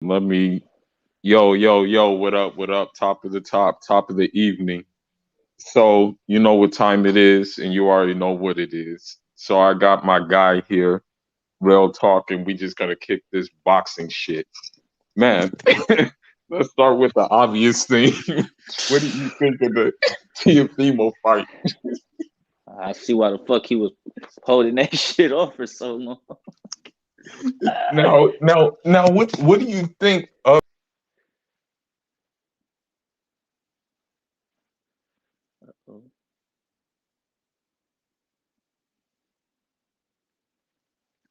Let me, yo, what up? Top of the top of the evening. So, you know what time it is, and you already know what it is. So, I got my guy here, real talk, and we just gonna kick this boxing shit. Man, let's start with the obvious thing. What do you think of the Teofimo fight? I see why the fuck he was holding that shit off for so long. Now, what do you think of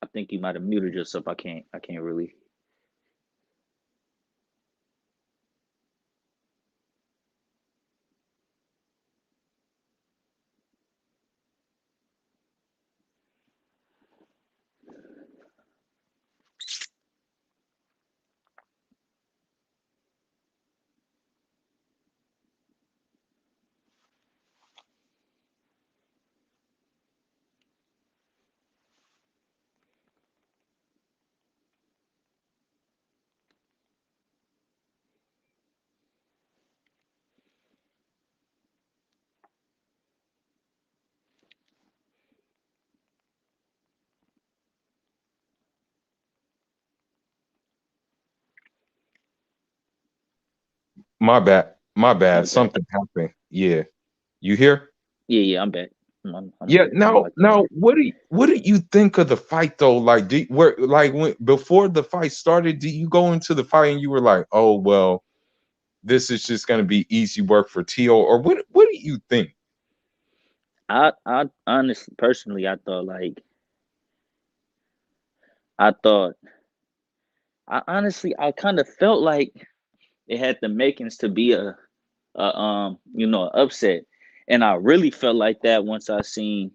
I think you might have muted yourself. I can't really. my bad? My bad. I'm back. Something happened. Yeah. You here? Yeah, I'm back. I'm Yeah. good. I'm Now, locked in. now, what do you think of the fight though? Like, where, like, when before the fight started, do you go into the fight and you were like, oh well, this is just gonna be easy work for Tio, or what do you think? I honestly, personally, I thought, I kind of felt like it had the makings to be an upset, and I really felt like that once I seen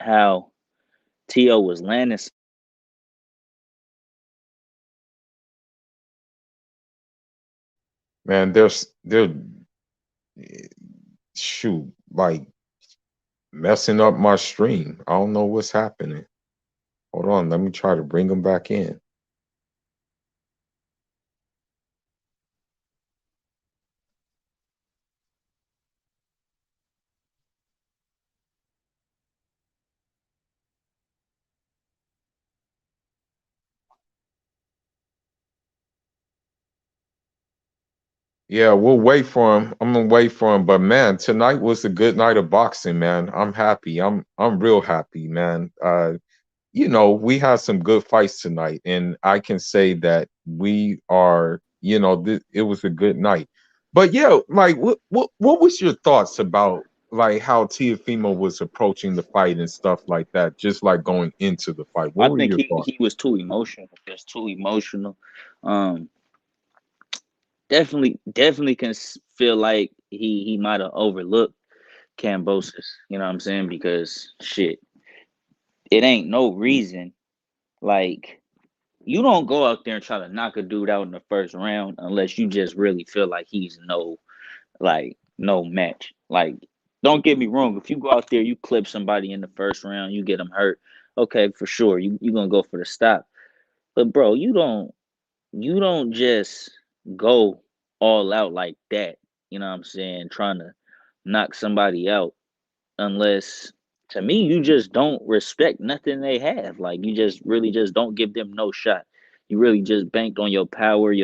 how Tio was landing. Man, they're shoot like messing up my stream. I don't know what's happening. Hold on, let me try to bring them back in. Yeah, we'll wait for him. I'm gonna wait for him. But man, tonight was a good night of boxing, man. I'm happy. I'm real happy, man. We had some good fights tonight, and I can say that we are, it was a good night. But yeah, like what was your thoughts about like how Tiafimo was approaching the fight and stuff like that, just like going into the fight? I What were think your he thoughts? he was too emotional, just too emotional. Um, definitely can feel like he might have overlooked Cambosis. You know what I'm saying? Because shit, it ain't no reason like you don't go out there and try to knock a dude out in the first round unless you just really feel like he's no match. Like, don't get me wrong, if you go out there, you clip somebody in the first round, you get them hurt, okay, for sure, you gonna go for the stop. But bro, you don't just go all out like that. You know what I'm saying? Trying to knock somebody out unless, to me, you just don't respect nothing they have. Like, you just really just don't give them no shot. You really just banked on your power,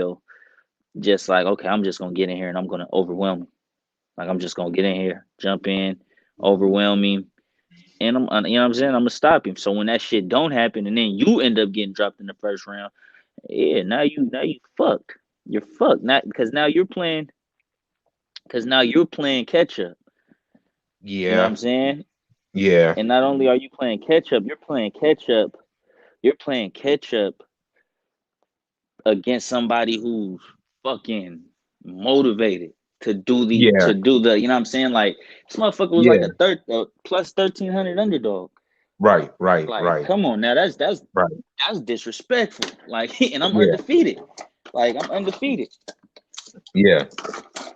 just like, okay, I'm just gonna get in here and I'm gonna overwhelm him. Like, I'm just gonna get in here, jump in, overwhelm him, and you know what I'm saying? I'm gonna stop him. So when that shit don't happen, and then you end up getting dropped in the first round, yeah, now you fucked. You're fucked. Not because now you're playing catch up. You know what Yeah, I'm saying? yeah, And not only are you playing catch up, you're playing catch up. You're playing catch up against somebody who's fucking motivated yeah, to do the, you know what I'm saying? Like, this motherfucker was like yeah. a third plus 1,300 underdog. Right, right, Like, right, come on now, right. that's disrespectful. Like, and I'm Yeah, undefeated. Like, I'm undefeated. yeah,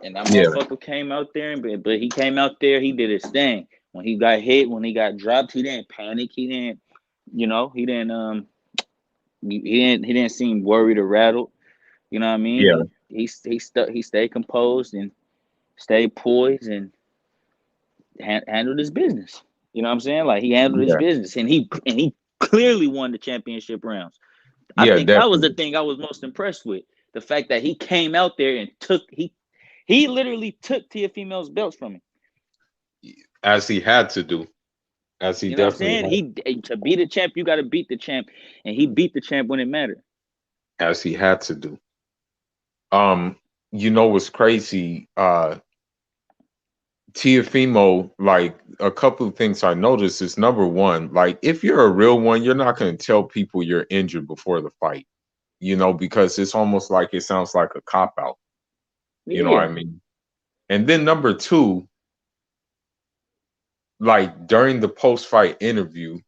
And that yeah. motherfucker came out there, but he came out there, he did his thing. When he got hit, when he got dropped, he didn't panic. He didn't, he didn't He didn't seem worried or rattled. You know what I mean? Yeah, He stayed composed and stayed poised and handled his business. You know what I'm saying? Like he handled his yeah, business, and he clearly won the championship rounds. I yeah, think that was the definitely. thing I was most impressed with. The fact that he came out there and he literally took Teofimo's belts from him. As he had to do, as he You know what I'm definitely saying? had, To be the champ, you got to beat the champ, and he beat the champ when it mattered. as he had to do. Um, you know what's crazy? Tiafimo, like a couple of things I noticed is number one, like if you're a real one, you're not going to tell people you're injured before the fight, because it's almost like it sounds like a cop out. You know what I Yeah, mean? And then number two, like during the post fight interview,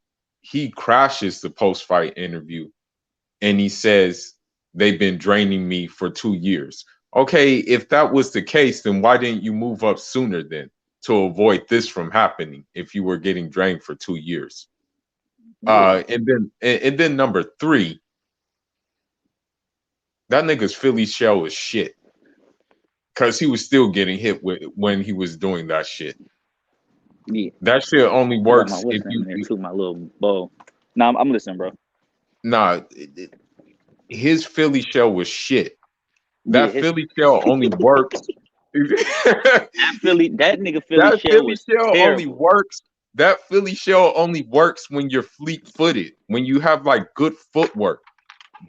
he crashes the post fight interview and he says, they've been draining me for 2 years. Okay, if that was the case, then why didn't you move up sooner then to avoid this from happening if you were getting drained for 2 years? yeah. And then number three, that nigga's Philly shell was shit. Cause he was still getting hit with when he was doing that shit. Yeah, That shit only I got my works if what's name in you, there too, my little bowl. Nah, I'm listening, bro. nah, his Philly shell was shit. Yeah, That Philly shell only works. that nigga Philly That shell Philly was shell only terrible. works. That Philly shell only works when you're fleet footed, when you have like good footwork.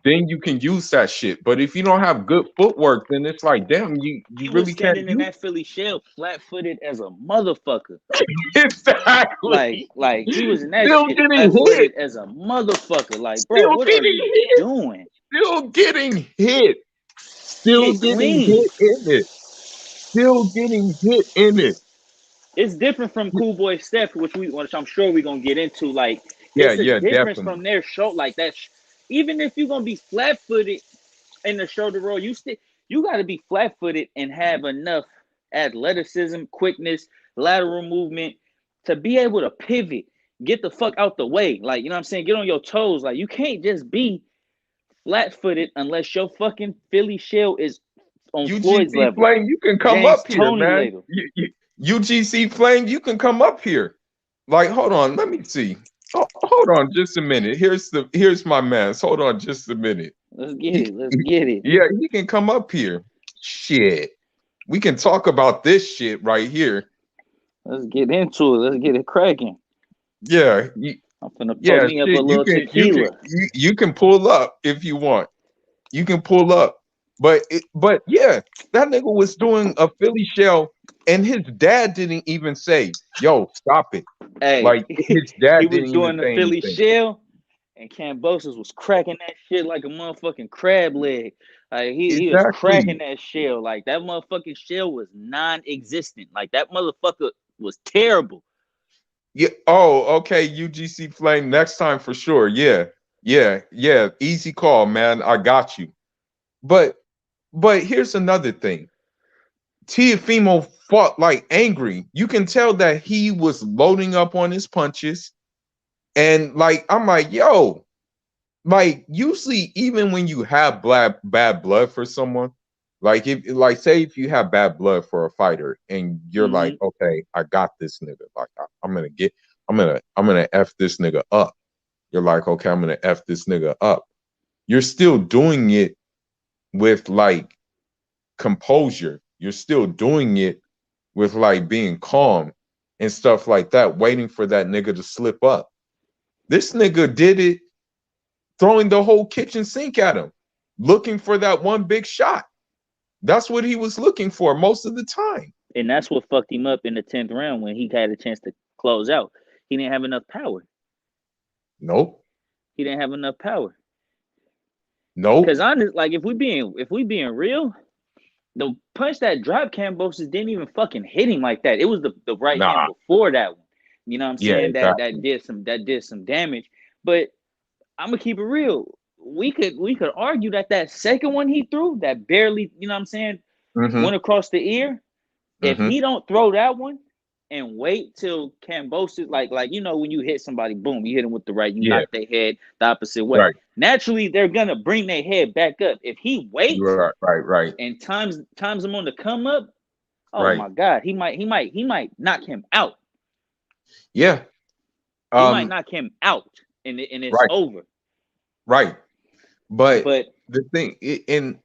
Then you can use that shit. But if you don't have good footwork, then it's like, damn, you He was really can't standing in use that Philly shell flat footed as a motherfucker. it. Exactly. Like he was in that Still shit getting flat hit. footed as a motherfucker. Like, bro, Still what are getting you hit. doing? Still getting hit. Still Hit getting clean. hit in it. Still getting hit in it. It's different from Cool Boy Steph, which I'm sure we're gonna get into. Like, Yeah, it's a yeah, difference definitely. from their show. Like that, even if you're gonna be flat footed in the shoulder roll, you got to be flat footed and have enough athleticism, quickness, lateral movement to be able to pivot, get the fuck out the way. Like, you know what I'm saying? Get on your toes. Like, you can't just be flat footed unless your fucking Philly shell is on Floyd's UGC level, Flame, you can come James up here, Tony man. level. UGC Flame, you can come up here. Like, hold on, let me see. Oh, hold on just a minute. Here's my man. Hold on just a minute. Let's get He, it. Let's get it. yeah, he can come up here. Shit. We can talk about this shit right here. Let's get into it. Let's get it cracking. Yeah, I'm finna pour yeah, me up a shit. You little can you can tequila. you can pull up if you want. You can pull up. But yeah, that nigga was doing a Philly shell and his dad didn't even say, "Yo, stop it." Hey, Like his dad he was didn't even doing the say Philly anything. shell, and Cambosos was cracking that shit like a motherfucking crab leg. Like he was cracking Exactly. that shell. Like that motherfucking shell was non-existent. Like that motherfucker was terrible. Yeah. Oh, okay. UGC Flame next time for sure. Yeah. Yeah. Yeah. Easy call, man. I got you. But here's another thing. Tiafimo fought like angry. You can tell that he was loading up on his punches. And like I'm like, yo, like usually even when you have bad blood for someone, like if like say if you have bad blood for a fighter and you're like, Mm-hmm. okay, I got this nigga. Like I'm gonna F this nigga up. You're like, okay, I'm gonna F this nigga up. You're still doing it with like composure. You're still doing it with like being calm and stuff like that, waiting for that nigga to slip up. This nigga did it throwing the whole kitchen sink at him, looking for that one big shot. That's what he was looking for most of the time. And that's what fucked him up in the 10th round when he had a chance to close out. He didn't have enough power. Nope. He didn't have enough power. Cause Nope. honest, like if we being real, the punch that dropped Cambosis didn't even fucking hit him like that. It was the right hand Nah. before that one. You know what I'm Yeah, saying? exactly. That did some damage. But I'm gonna keep it real. We could argue that second one he threw that barely, you know what I'm saying, Mm-hmm. went across the ear. If Mm-hmm. he don't throw that one and wait till Kambosos, like you know, when you hit somebody, boom, you hit them with the right, you Yeah. knock their head the opposite way. Right. Naturally, they're gonna bring their head back up. If he waits Right. and times him on the come up, oh Right. my God, he might knock him out. Yeah. He might knock him out, and it's Right. over. Right. But But the thing in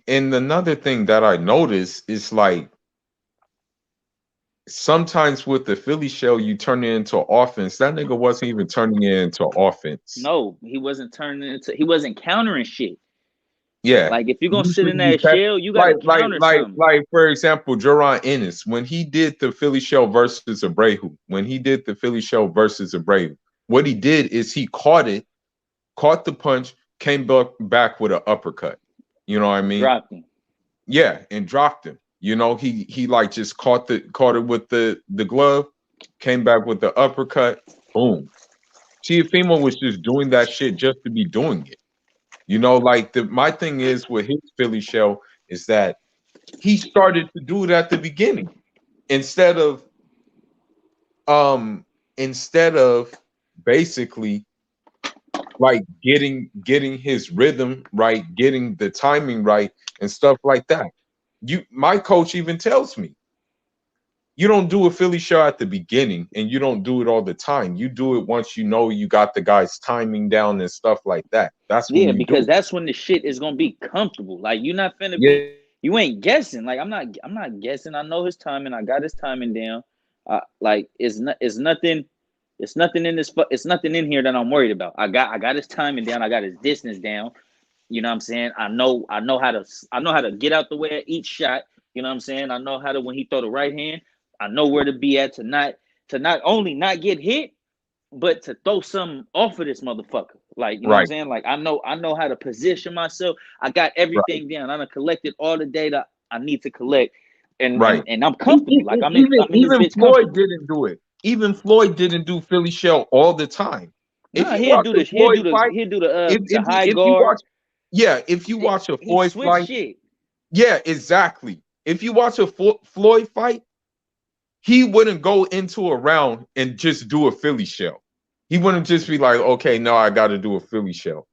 another thing that I noticed is like sometimes with the Philly shell, you turn it into offense. That nigga wasn't even turning it into offense. no, he wasn't turning into. He wasn't countering shit. Yeah. Like if you're gonna sit Usually in you that catch shell, you gotta counter something. like for example, Jaron Ennis, when he did the Philly shell versus Abreu, when he did the Philly shell versus Abreu, what he did is he caught the punch, came back with an uppercut. You know what I mean? Dropped him. Yeah, and dropped him. You know, he like just caught it with the glove, came back with the uppercut, boom. Teofimo was just doing that shit just to be doing it. You know, like my thing is with his Philly shell is that he started to do it at the beginning instead of instead of basically like getting his rhythm right, getting the timing right and stuff like that. My coach even tells me you don't do a Philly shell at the beginning and you don't do it all the time. You do it once you know you got the guy's timing down and stuff like that. That's when Yeah, you do because it. that's when the shit is gonna be comfortable. Like you're not finna Yeah, be. You ain't guessing. Like I'm not guessing. I know his timing. I got his timing down. Like it's nothing in this. It's nothing in here that I'm worried about. I got his timing down. I got his distance down. You know what I'm saying? I know how to get out the way at each shot. You know what I'm saying? I know how to when he throw the right hand. I know where to be at to not only not get hit, but to throw something off of this motherfucker. Like, you know what I'm right, saying? Like I know how to position myself. I got right, everything down. I done collected all the data I need to collect. And right. I'm comfortable. Like I'm in this Even bitch Floyd comfortable. didn't do it. Even Floyd didn't do Philly shell all the time. If Nah, you watch a Floyd fight, he'll do the if high you guard. watch, yeah, if you watch a He Floyd switched fight, shit. yeah, exactly. If you watch a Floyd fight, he wouldn't go into a round and just do a Philly shell. He wouldn't just be like, okay, no, I got to do a Philly shell.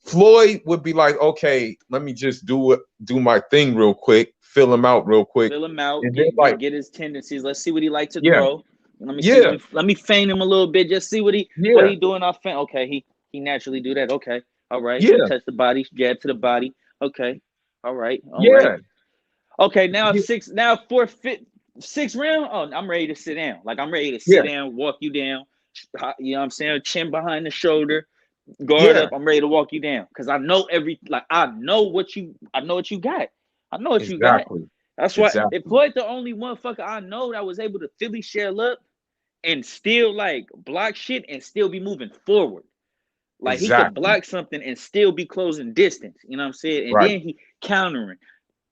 Floyd would be like, okay, let me just do my thing real quick, fill him out real quick, Fill him out, and then like, get his tendencies. Let's see what he likes to yeah, throw. Let me see. yeah, Let me feign him a little bit. Just see what yeah, he doing off feint. Okay, he naturally do that. Okay, all right. He yeah, touch the body, jab to the body. Okay, all right, all right. yeah, Okay, now yeah, fourth, fifth, sixth round. Oh, I'm ready to sit down. Like I'm ready to sit yeah, down, walk you down. You know what I'm saying? Chin behind the shoulder, guard yeah, up. I'm ready to walk you down because I know I know what you got. I know what you got. exactly, That's why if exactly, Floyd the only motherfucker I know that was able to Philly shell up and still like block shit and still be moving forward. Like he could exactly, block something and still be closing distance. You know what I'm saying? And right, then he countering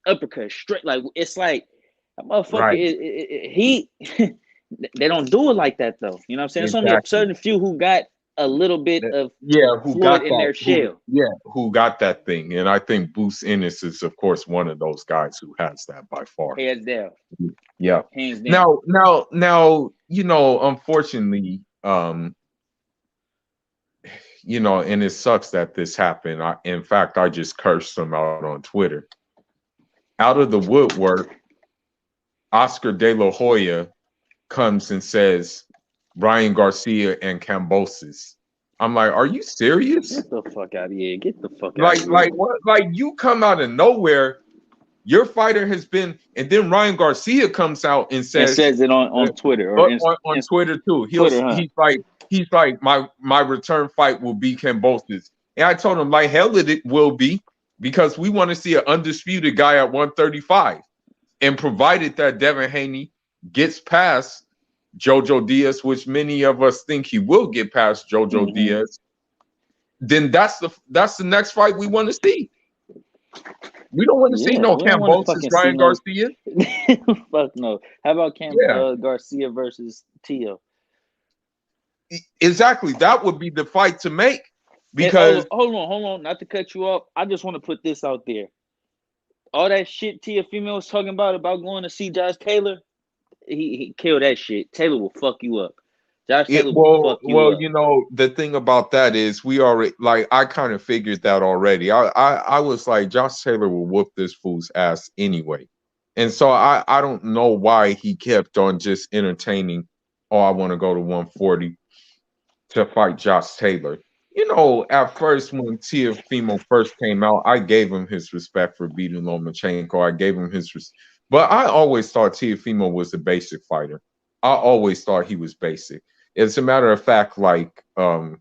uppercut straight. Like it's like that motherfucker. right, He they don't do it like that though. You know what I'm saying? There's only a exactly. certain few who got a little bit of Yeah, who Floyd got in that? their shell. Who got that thing? And I think Boost Ennis is, of course, one of those guys who has that by far. Hands down. Yeah. Hands down. Now, unfortunately, and it sucks that this happened. In fact, I just cursed him out on Twitter. Out of the woodwork, Oscar De La Hoya comes and says Ryan Garcia and Kambosos. I'm like, are you serious? Get the fuck out of here. Get the fuck out of Like, here. what? Like, you come out of nowhere. Your fighter has been, and then Ryan Garcia comes out and And says says it on Twitter or on Twitter too. Twitter, huh? He's like my return fight will be Kambosos, and I told him like hell it will be because we want to see an undisputed guy at 135, and provided that Devin Haney gets past Jojo Diaz, which many of us think he will get past Jojo Diaz, then that's the next fight we want to see. We don't want to see no we don't want to Kambosos, fucking see Ryan no. Garcia. Fuck no. How about Yeah, Garcia versus Tio? exactly. That would be the fight to make And, because hold on. Not to cut you off. I just want to put this out there. All that shit Tia Female was talking about going to see Josh Taylor. he kill that shit. Taylor will fuck you up. Josh It Taylor will well, fuck you up. you know, the thing about that is we already like I kind of figured that already. I was like Josh Taylor will whoop this fool's ass anyway. And so I don't know why he kept on just entertaining, oh, I want to go to 140 to fight Josh Taylor. You know, at first when Teofimo first came out, I gave him his respect for beating Lomachenko. I gave him but I always thought Teofimo was a basic fighter. I always thought he was basic. As a matter of fact, like one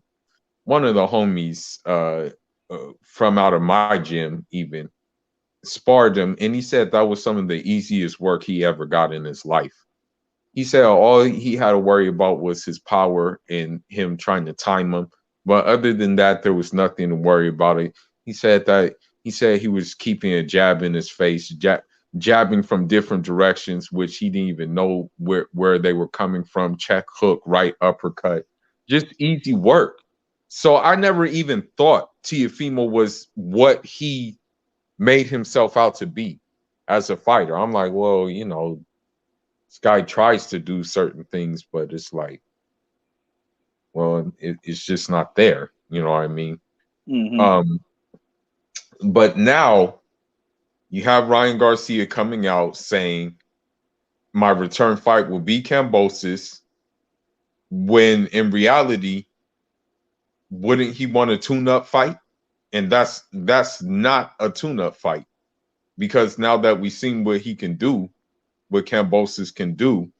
of the homies from out of my gym even sparred him, and he said that was some of the easiest work he ever got in his life. He said all he had to worry about was his power and him trying to time him. But other than that, there was nothing to worry about it. He said he was keeping a jab in his face, jabbing from different directions, which he didn't even know where they were coming from. Check, hook, right, uppercut, just easy work. So I never even thought Teofimo was what he made himself out to be as a fighter. I'm like, well, you know, this guy tries to do certain things, but it's like, well, it's just not there. You know what I mean? Mm-hmm. Um, but now you have Ryan Garcia coming out saying my return fight will be Kambosos, when in reality, wouldn't he want a tune-up fight? And that's not a tune-up fight, because now that we've seen what he can do, what Kambosos can do,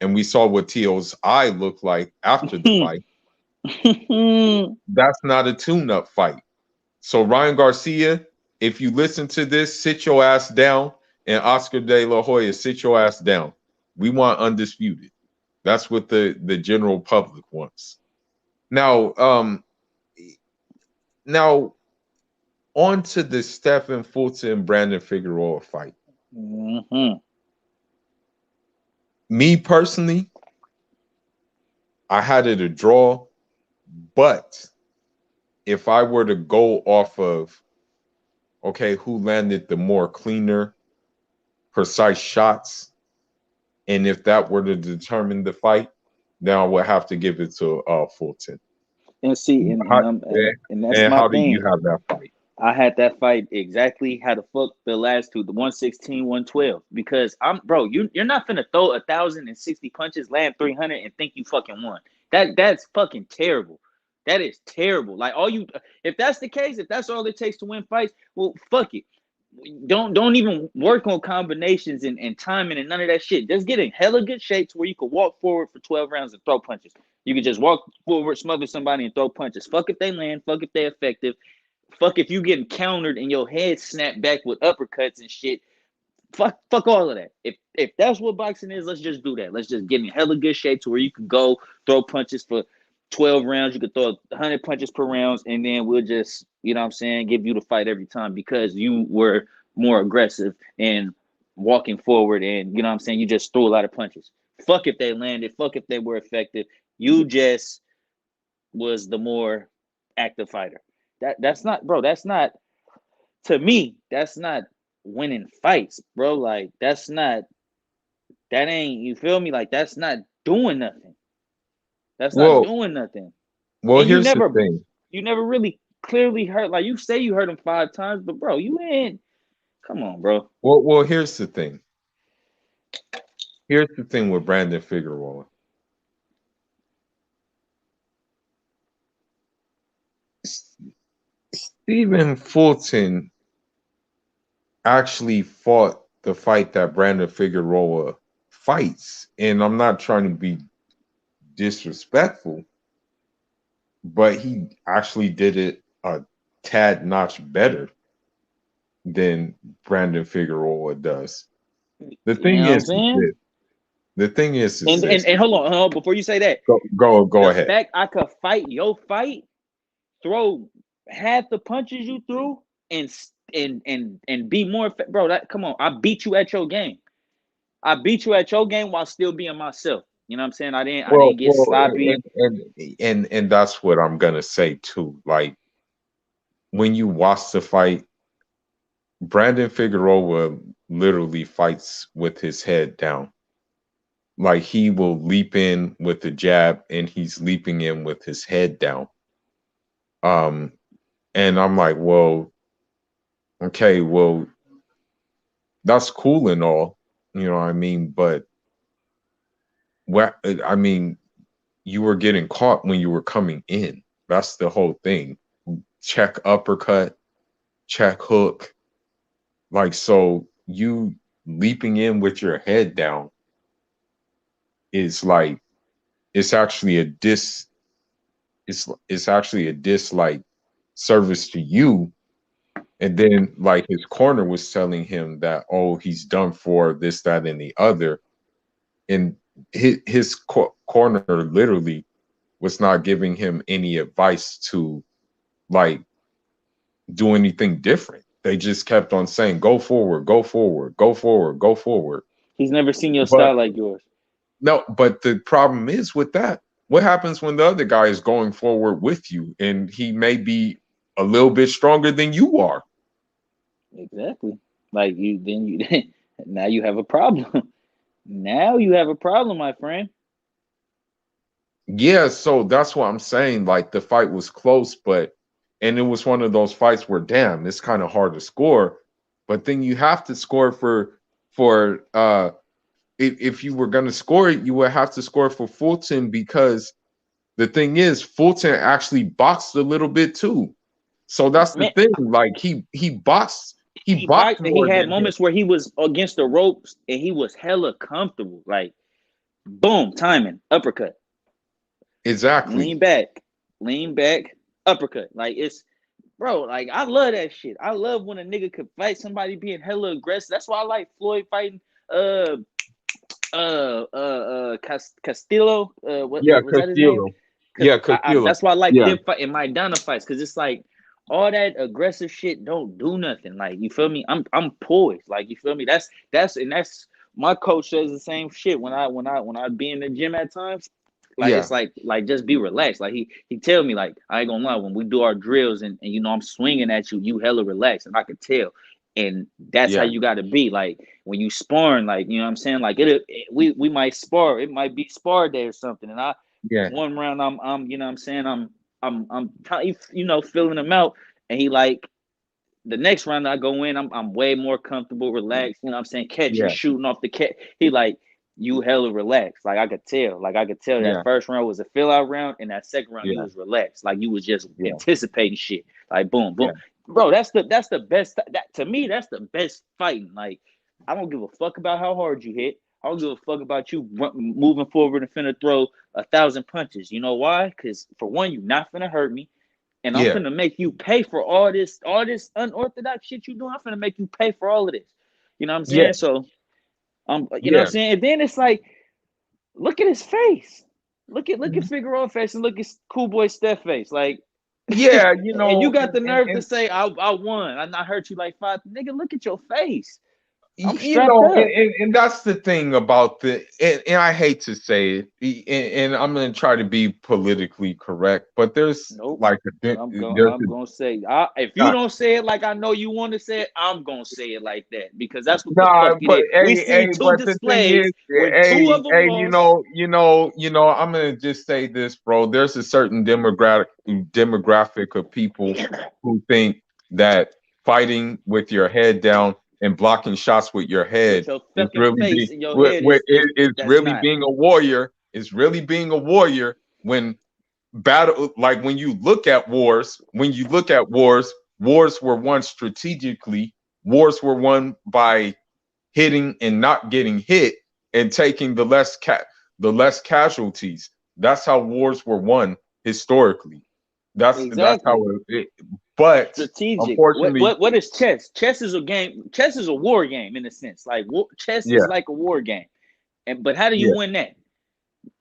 and we saw what Teo's eye looked like after the fight, that's not a tune-up fight. So Ryan Garcia, if you listen to this, sit your ass down, and Oscar De La Hoya, sit your ass down. We want undisputed. That's what the general public wants. Now, now on to the Stephen Fulton and Brandon Figueroa fight. Mm-hmm. Me personally, I had it a draw, but if I were to go off of, okay, who landed the more cleaner, precise shots, and if that were to determine the fight, then I would have to give it to Fulton. And see, How, and that's and my how do you thing. have that fight? I had that fight exactly how the fuck the last two, the 116, 112. Because bro, you're not finna throw 1,060 punches, land 300, and think you fucking won. That's fucking terrible. That is terrible. Like if that's the case, if that's all it takes to win fights, well, fuck it. Don't even work on combinations and timing and none of that shit. Just get in hella good shape to where you can walk forward for 12 rounds and throw punches. You can just walk forward, smother somebody, and throw punches. Fuck if they land. Fuck if they're effective. Fuck if you getting countered and your head snapped back with uppercuts and shit. Fuck all of that. If that's what boxing is, let's just do that. Let's just get in hella good shape to where you can go throw punches for 12 rounds. You could throw 100 punches per round, and then we'll just, you know what I'm saying, give you the fight every time because you were more aggressive and walking forward, and you know what I'm saying, you just threw a lot of punches. Fuck if they landed. Fuck if they were effective. You just was the more active fighter. That's not, bro. That's not, to me. That's not winning fights, bro. Like that ain't, you feel me? Like that's not doing nothing. That's not Well, doing nothing. well, And here's the thing. you never really clearly heard, like you say you heard him 5 times, but bro, you ain't. Come on, bro. Well, here's the thing. Here's the thing with Brandon Figueroa. Stephen Fulton actually fought the fight that Brandon Figueroa fights, and I'm not trying to be disrespectful, but he actually did it a tad notch better than Brandon Figueroa does. The You thing know what I'm is saying? this. The thing is this. And hold on, before you say that, Go the ahead. fact I could fight your fight, throw half the punches you threw, and be more, bro. That, come on, I beat you at your game. I beat you at your game while still being myself. You know what I'm saying? I Well, didn't get well, sloppy. and that's what I'm gonna say too. Like when you watch the fight, Brandon Figueroa literally fights with his head down. like he will leap in with the jab and he's leaping in with his head down. Um, and I'm like, well, okay, well, that's cool and all, you know what I mean? But what I mean, you were getting caught when you were coming in. That's the whole thing. Check uppercut, check hook. Like, so you leaping in with your head down is like, it's actually a dis it's actually a dislike service to you. And then like his corner was telling him that, oh, he's done for this, that, and the other. And his corner literally was not giving him any advice to like do anything different. They just kept on saying, go forward, go forward, go forward, go forward. He's never seen your But style like yours. no, but the problem is with that, what happens when the other guy is going forward with you and he may be a little bit stronger than you are? Exactly. Like you now you have a problem. Now you have a problem, my friend. Yeah, so that's what I'm saying. Like the fight was close, but and it was one of those fights where damn, it's kind of hard to score. But then you have to score for if you were gonna score it, you would have to score for Fulton because the thing is Fulton actually boxed a little bit too. So that's the Man, thing. Like he he boxed boxed and he more had than him. moments where he was against the ropes and he was hella comfortable. Like boom, timing, uppercut, Exactly. lean back, uppercut. Like it's bro, like I love that shit. I love when a nigga could fight somebody being hella aggressive. That's why I like Floyd fighting uh Castillo. What Yeah, was that his name? Castillo. Because Yeah, Castillo. that's why I like Yeah, him fighting Maidana fights. Because it's like all that aggressive shit don't do nothing. Like you feel me? I'm poised. Like you feel me? That's my coach says the same shit when I be in the gym at times. Like yeah, it's like just be relaxed. Like he tell me like I ain't gonna lie when we do our drills and you know I'm swinging at you, you hella relaxed and I could tell. And that's how yeah, you got to be. Like when you sparring, like you know what I'm saying. Like we might spar. It might be spar day or something. And I yeah, one round I'm you know what I'm saying I'm you know filling him out, and he like the next round I go in, I'm way more comfortable, relaxed. You know what I'm saying? Catching, yeah, shooting off the catch. He like you hella relaxed. Like I could tell. Like I could tell that yeah, first round was a fill out round, and that second round you yeah, was relaxed. Like you was just yeah, anticipating shit. Like boom, boom, yeah, bro. That's the best. That to me, that's the best fighting. Like I don't give a fuck about how hard you hit. I don't give a fuck about you moving forward and finna throw 1,000 punches. You know why? Because for one, you not finna hurt me and I'm yeah, finna make you pay for all this unorthodox shit you doing. I'm finna make you pay for all of this. You know what I'm yeah, saying? So you know what I'm yeah, saying? And then it's like, look at his face. Look at Figueroa face and look at Cool Boy Steph face. Like, yeah. and you got the nerve to say I won. I hurt you like five. Nigga, look at your face. I'm strapped up. And that's the thing about and I hate to say it, and I'm gonna try to be politically correct, but there's Nope. like there's I'm gonna say if you a, don't say it like I know you want to say it, I'm gonna say it like that because that's what the nah, fuck it but is. We seen two but the thing is, displays where two of them you lost. know, I'm gonna just say this, bro. There's a certain demographic of people who think that fighting with your head down and blocking shots with your With head your is fucking really being face and your head is that's really not. being a warrior. Is really being a warrior when battle like when you look at wars were won strategically. Wars were won by hitting and not getting hit and taking the less casualties. That's how wars were won historically. That's how Exactly. but Strategic. What unfortunately, what what is chess? Chess is a game. Chess is a war game in a sense. Like chess is yeah, like a war game. And but how do you yeah, win that?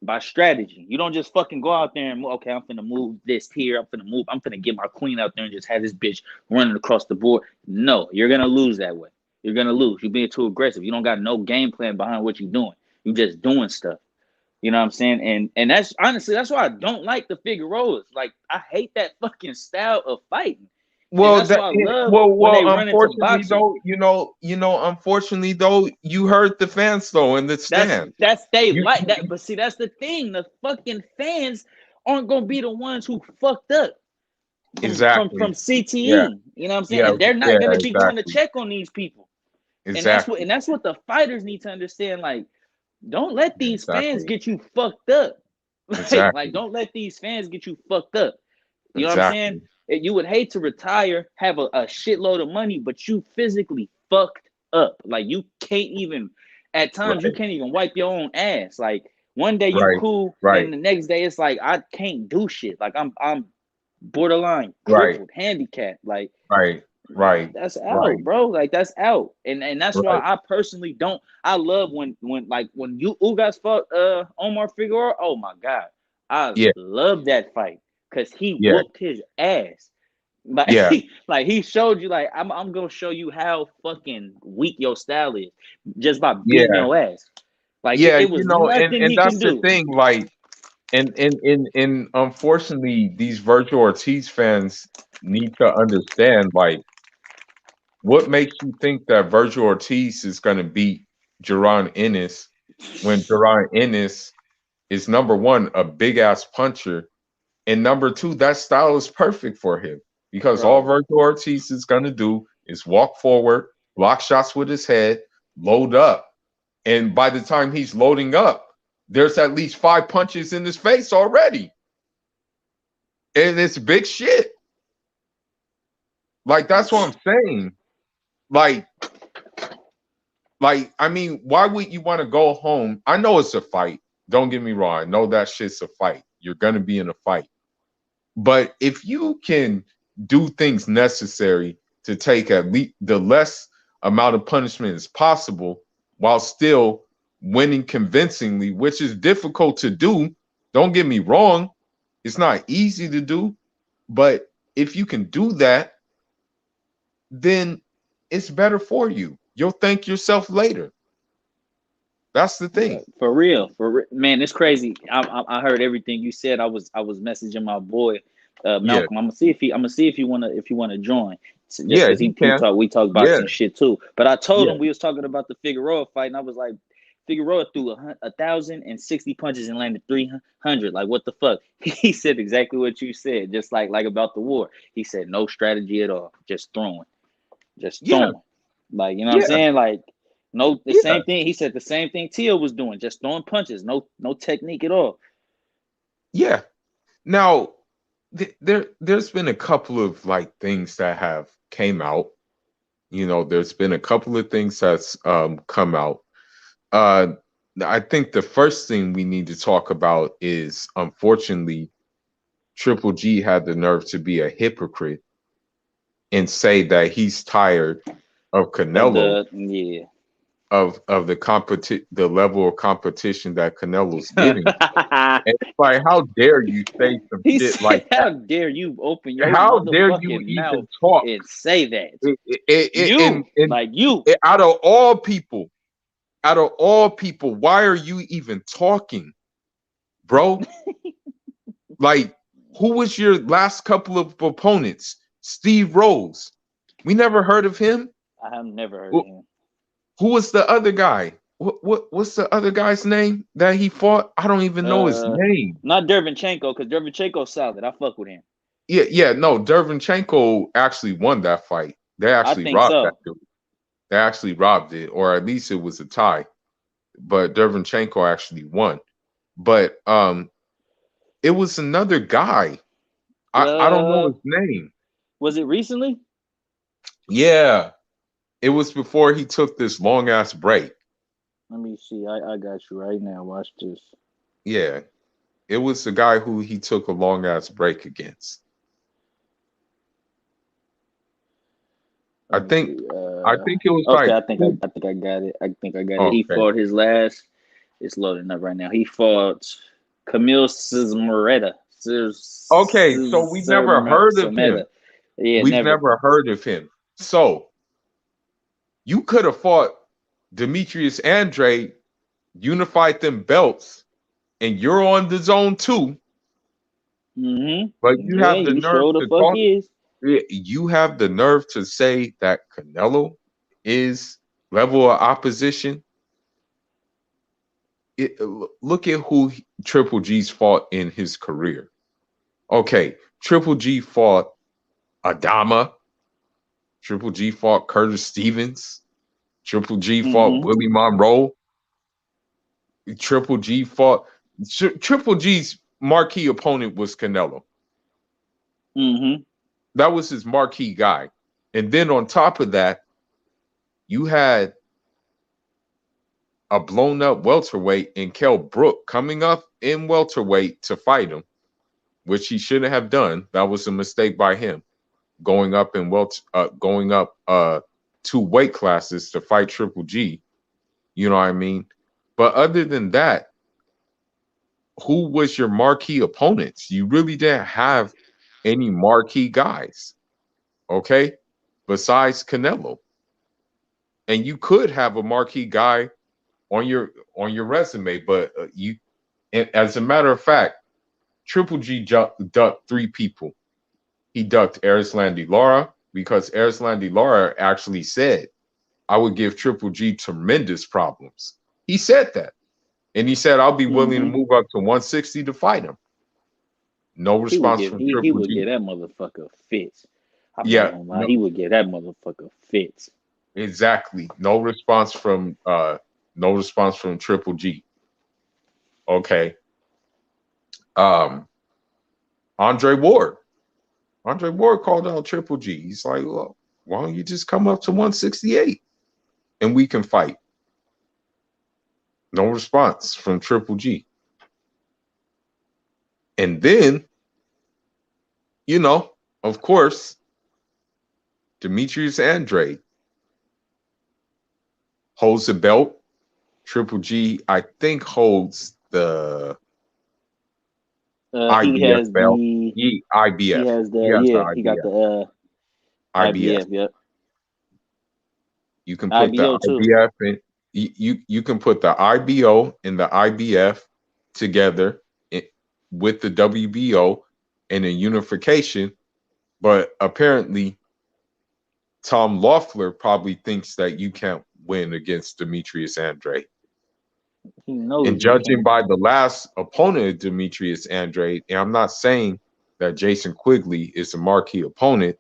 By strategy. You don't just fucking go out there and okay, I'm finna move this here. I'm finna get my queen out there and just have this bitch running across the board. No, you're gonna lose that way. You're gonna lose. You're being too aggressive. You don't got no game plan behind what you're doing. You just doing stuff. You know what I'm saying? And that's honestly that's why I don't like the Figueroas. Like I hate that fucking style of fighting. And Well, that's why I love when they run into unfortunately boxing. though, unfortunately though, you heard the fans though in the That's stand. that's they You, like that. you But see, that's the thing. The fucking fans aren't gonna be the ones who fucked up from exactly. Yeah, CTE. You know what I'm saying? yeah, And they're yeah, not gonna be going to exactly, check on these people. exactly, And that's what the fighters need to understand. Like, don't let these fans exactly, get you fucked up. Like exactly, don't let these fans get you fucked up. You know what I'm saying? exactly. You would hate to retire, have a shitload of money, but you physically fucked up. Like you can't even at times you Right, can't even wipe your own ass. Like one day you right, cool, right, and the next day it's like I can't do shit. Like I'm borderline right, crippled, handicapped. Like right, right, that's out, right, bro. Like that's out. And that's why right. I personally don't I love when you Ugas fought Omar Figueroa. Oh my god. I Yeah, love that fight because he yeah, whooped his ass. Like yeah, like he showed you like I'm gonna show you how fucking weak your style is just by beating yeah, your ass. Like yeah. it was And nothing he that's can the do. thing. Like, and unfortunately, these Virgil Ortiz fans need to understand, like, what makes you think that Virgil Ortiz is going to beat Jaron Ennis when Jaron Ennis is number one, a big ass puncher, and number two, that style is perfect for him because all Bro, Virgil Ortiz is going to do is walk forward, block shots with his head, load up. And by the time he's loading up, there's at least 5 punches in his face already. And it's big shit. Like, that's what I'm saying. Like, I mean, why would you want to go home? I know it's a fight. Don't get me wrong. I know that shit's a fight. You're gonna be in a fight. But if you can do things necessary to take at least the less amount of punishment as possible while still winning convincingly, which is difficult to do. Don't get me wrong. It's not easy to do, but if you can do that, then it's better for you. You'll thank yourself later. That's the thing. for real, man, it's crazy. I heard everything you said. I was messaging my boy Yeah. Malcolm. I'm gonna see if you wanna join. So just Yeah, because he he can. talk we talk Yeah. boxing shit too. But I told Yeah. him we was talking about the Figueroa fight, and I was like, Figueroa threw 1,060 punches and landed 300. Like what the fuck? He said exactly what you said, just like about the war. He said no strategy at all, just Yeah. throwing. Like, you know what I'm Yeah. saying? Like, no, the Yeah. same thing. He said the same thing Tio was doing, just throwing punches, no technique at all. Yeah. Now, there's been a couple of like things that have came out. There's been a couple of things that's come out. Uh I think the first thing we need to talk about is, unfortunately, Triple G had the nerve to be a hypocrite and say that he's tired of Of Canelo, the yeah. of the level of competition that Canelo's getting. And it's like, how dare you say some He shit like said, "How dare you open your how dare you motherfucking mouth even talk? and say that? And, You like you." out of all people, why are you even talking, bro? Like, who was your last couple of opponents? Steve Rose. We never heard of him. I have never heard of Who him. who was the other guy? What's the other guy's name that he fought? I don't even know his Uh, name. Not Dervinchenko, because Dervinchenko's solid. I fuck with him. Yeah, yeah, no, Dervinchenko actually won that fight. They I actually think robbed that so. dude. They actually robbed it, or at least it was a tie. But Dervinchenko actually won. But it was another guy. I don't know Uh, his name. was it recently? Yeah, it was before he took this long ass break. Let me see. I got you right now. Watch this. Yeah, it was the guy who he took a long ass break against. I Let me think see. I think it was Okay. like I think I got it. I think I got it. He okay. fought his last. It's loading up right now. He fought Camille Cismeretta. Okay, so we've never heard of him. Cismeretta. Yeah, We've never. never heard of him. So you could have fought Demetrius Andre, unified them belts, and you're on the zone too, Mm-hmm. but you Yeah, have the you nerve sure the to fuck talk. is. You have the nerve to say that Canelo is level of opposition. Look at who Triple G's fought in his career. Okay, Triple G fought Adama. Triple G fought Curtis Stevens. Triple G fought Mm-hmm. Willie Monroe. Triple G fought Triple G's marquee opponent was Canelo. Mm-hmm. That was his marquee guy. And then on top of that, you had a blown up welterweight in Kell Brook coming up in welterweight to fight him, which he shouldn't have done. That was a mistake by him, going up in going up 2 weight classes to fight Triple G. You know what I mean? But other than that, who was your marquee opponents? You really didn't have any marquee guys, okay, besides Canelo. And you could have a marquee guy on your resume, but you, and as a matter of fact, Triple G ducked 3 people. He ducked Erislandy Lara because Erislandy Lara actually said, "I would give Triple G tremendous problems." He said that, and he said, "I'll be willing to Mm-hmm. move up to 160 to fight him." No He would response give from he Triple would G. get that motherfucker fits. I'm not Yeah, gonna lie, no, he would get that motherfucker fits. exactly. No response from Triple G. Okay. Um, Andre Ward. Andre Ward called out Triple G. He's like, well, why don't you just come up to 168 and we can fight? No response from Triple G. And then, of course, Demetrius Andrade holds the belt. Triple G, I think, holds the He IBF has belt. the he IBF. has He the has the yeah, he got IBF. the IBF. IBF, yep. You can put the IBO too. IBF in. You can put the IBO and the IBF together with the WBO and a unification. But apparently, Tom Loeffler probably thinks that you can't win against Demetrius Andrade. He knows And you judging can't. by the last opponent of Demetrius Andrade, and I'm not saying that Jason Quigley is a marquee opponent,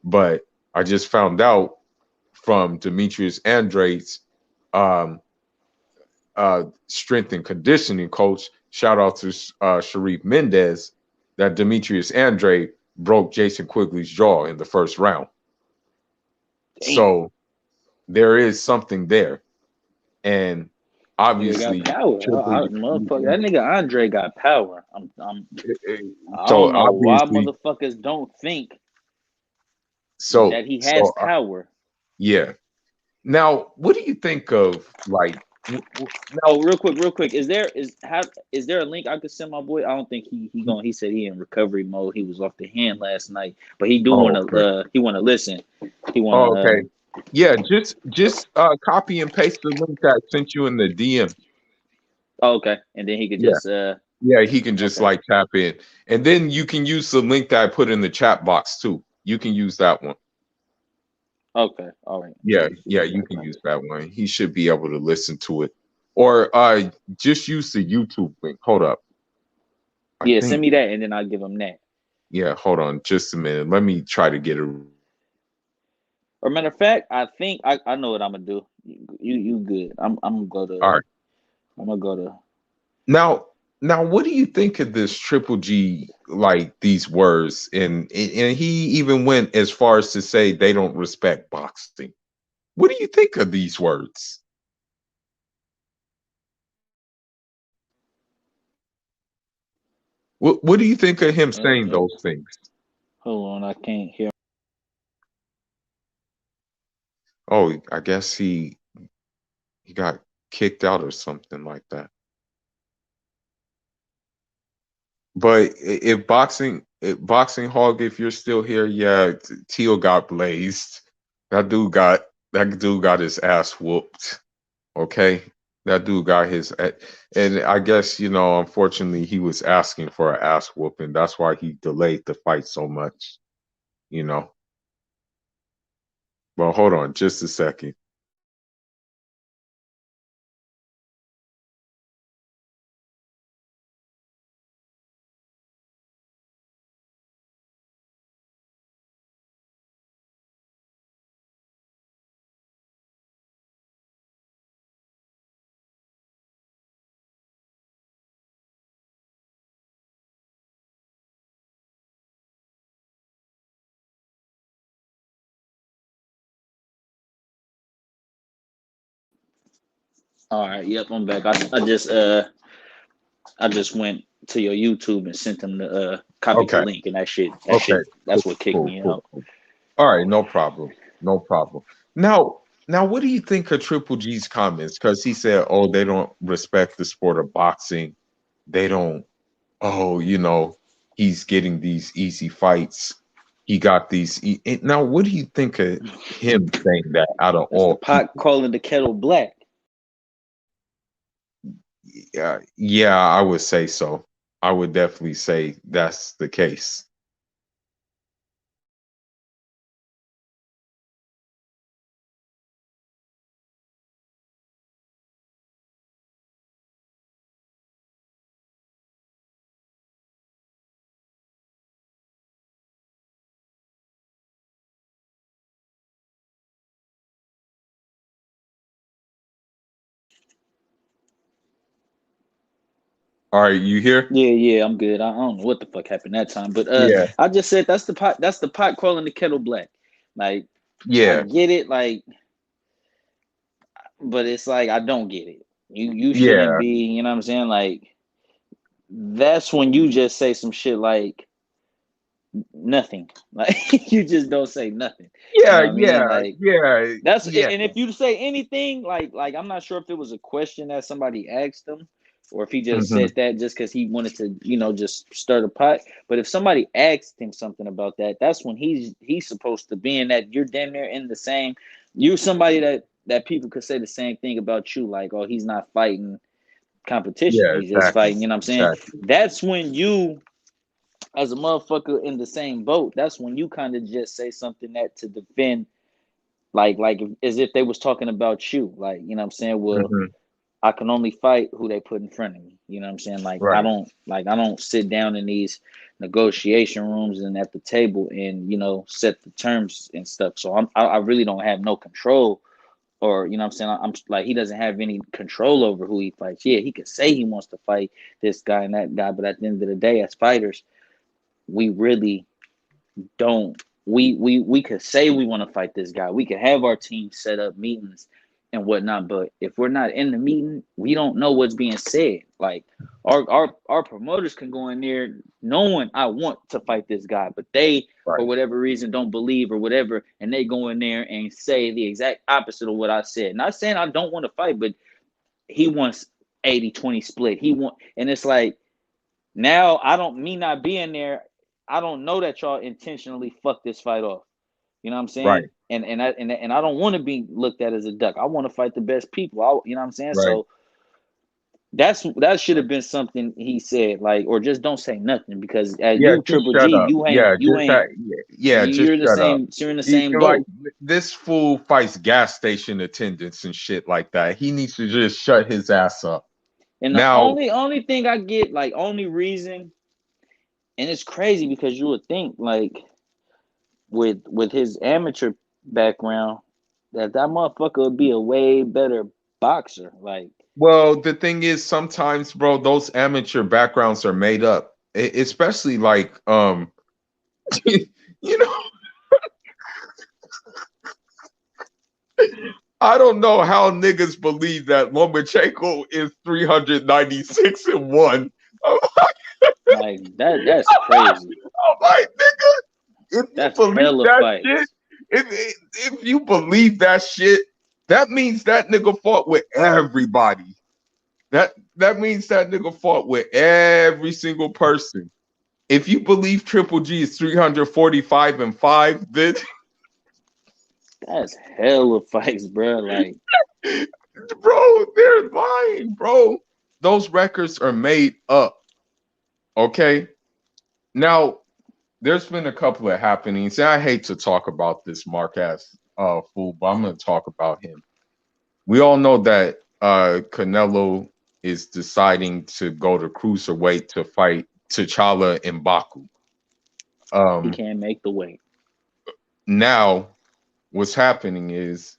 but I just found out from Demetrius Andrade's um, strength and conditioning coach, shout out to Sharif Mendez, that Demetrius Andrade broke Jason Quigley's jaw in the first round. Damn. So there is something there. And Nigga got obviously, power. Motherfucker, that nigga Andre got power. I so don't know why obviously, motherfuckers don't think so that he has so power. yeah. Now, what do you think of like now? Oh, real quick. Is there a link I could send my boy? I don't think he said he in recovery mode. He was off the hand last night, but he do Oh, wanna okay. he wanna listen. He wanna Oh, okay. Yeah, just copy and paste the link that I sent you in the DM. okay, and then he could Yeah. just Yeah, he can just okay. like tap in. And then you can use the link that I put in the chat box too. You can use that one. Okay, all right. Yeah, Let me see yeah, what you I can got use that one. He should be able to listen to it. Or just use the YouTube link. Hold up. I Yeah, send think me that, and then I'll give him that. yeah, hold on just a minute. Let me try to get it. Or matter of fact, I think I know what I'm gonna do. You good? I'm gonna go All to right. I'm gonna go to. Now what do you think of this Triple G, like these words? And he even went as far as to say they don't respect boxing. What do you think of these words? What do you think of him saying those things? Hold on, I can't hear. Oh, I guess he got kicked out or something like that. But if boxing hog, if you're still here, yeah, Teal got blazed. That dude got his ass whooped. Okay, that dude got and I guess unfortunately, he was asking for an ass whooping. That's why he delayed the fight so much. you know. Well, hold on just a second. All right, yep, I'm back. I just went to your YouTube and sent them the copied the Okay. link, and Okay. that's what kicked Cool. me Cool. out. Cool. All right, no problem. No problem. Now, what do you think of Triple G's comments? Because he said, "Oh, they don't respect the sport of boxing. They don't. Oh, he's getting these easy fights. He got these. Now, what do you think of him saying that out of That's the all pot people? calling the kettle black. Yeah, yeah, I would say so. I would definitely say that's the case. All right, you here? Yeah, yeah, I'm good. I don't know what the fuck happened that time, but Yeah, I just said that's the pot calling the kettle black. Like, I yeah, get it, like, but it's like I don't get it. You shouldn't yeah, be, you know what I'm saying? Like, that's when you just say some shit like nothing. Like, you just don't say nothing. You yeah, know what I mean? yeah, Like, yeah, that's yeah. and if you say anything, like I'm not sure if it was a question that somebody asked him, or if he just Hmm. said that just because he wanted to, just stir the pot. But if somebody asked him something about that, that's when he's supposed to be in that. You're damn near in the same. You're somebody that people could say the same thing about you, like, oh, he's not fighting competition, Yeah, he's just exactly, fighting. You know what I'm saying? exactly. That's when you, as a motherfucker in the same boat, that's when you kind of just say something that to defend, like as if they was talking about you, like, you know what I'm saying? Well, Hmm. I can only fight who they put in front of me. You know what I'm saying? Right, I don't sit down in these negotiation rooms and at the table and set the terms and stuff. So I really don't have no control, or you know what I'm saying? I'm like, he doesn't have any control over who he fights. Yeah, he could say he wants to fight this guy and that guy, but at the end of the day, as fighters, we really don't. We could say we want to fight this guy. We could have our team set up meetings and whatnot, but if we're not in the meeting, we don't know what's being said. Like, our promoters can go in there knowing I want to fight this guy, but they, for right. whatever reason, don't believe or whatever, and they go in there and say the exact opposite of what I said. Not saying I don't want to fight, but he wants 80-20 split. He want, and it's like, now I don't, me not being there, I don't know that y'all intentionally fuck this fight off. You know what I'm saying? Right, And I don't want to be looked at as a duck. I want to fight the best people. You know what I'm saying? right, So that should have been something he said, like, or just don't say nothing, because yeah, you just Triple G, shut up. Yeah, you just ain't that. Yeah, just you're in the shut up. same, you're in the same Like, boat. this fool fights gas station attendants and shit like that. He needs to just shut his ass up. And the Now, only thing I get, like, only reason, and it's crazy because you would think, like, with his amateur background, that motherfucker would be a way better boxer. Like, well, the thing is, sometimes, bro, those amateur backgrounds are made up, especially like, you know, I don't know how niggas believe that Lomachenko is 396-1. I'm that's crazy. like, nigga, if you That's believe hella that shit, fights. if you believe that shit, that means that nigga fought with everybody. That means that nigga fought with every single person. If you believe Triple G is 345-5, then That's hella fights, bro. Like, bro, they're lying, bro. Those records are made up. Okay. Now, there's been a couple of happenings. And I hate to talk about this Marquez fool, but I'm gonna talk about him. We all know that Canelo is deciding to go to cruiserweight to fight T'Challa and Baku. He Um, can't make the weight. Now what's happening is,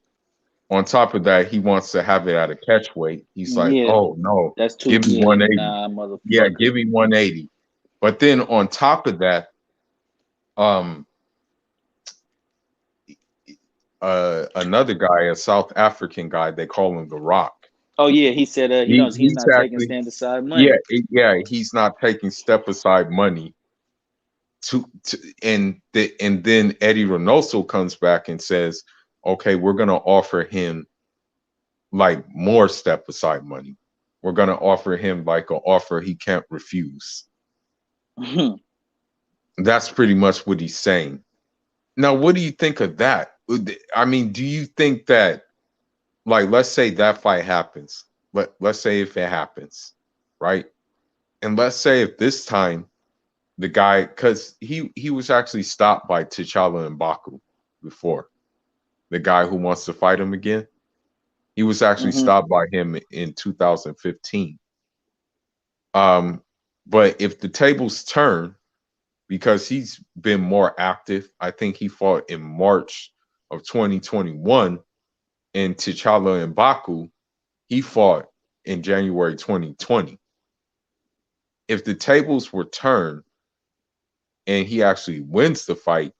on top of that, he wants to have it at a catch weight. He's like, Yeah, oh no, that's too. give me Yeah, 180. nah, Yeah, motherfucker. give me 180. But then on top of that, um, another guy, a South African guy, they call him The Rock. Oh yeah, he said he's He's not taking actually, stand aside yeah, money. yeah, he's not taking step aside money to and then Eddie Reynoso comes back and says, okay, we're gonna offer him like more step aside money. We're gonna offer him like an offer he can't refuse. That's pretty much what he's saying. Now, what do you think of that? I mean, do you think that, like, let's say that fight happens. Let's say if it happens, right? And let's say if this time the guy, because he was actually stopped by T'Challa and Baku before, the guy who wants to fight him again, he was actually Hmm. stopped by him in 2015. Um, but if the tables turn, because he's been more active, I think he fought in March of 2021, and T'Challa and Baku, he fought in January 2020. If the tables were turned and he actually wins the fight,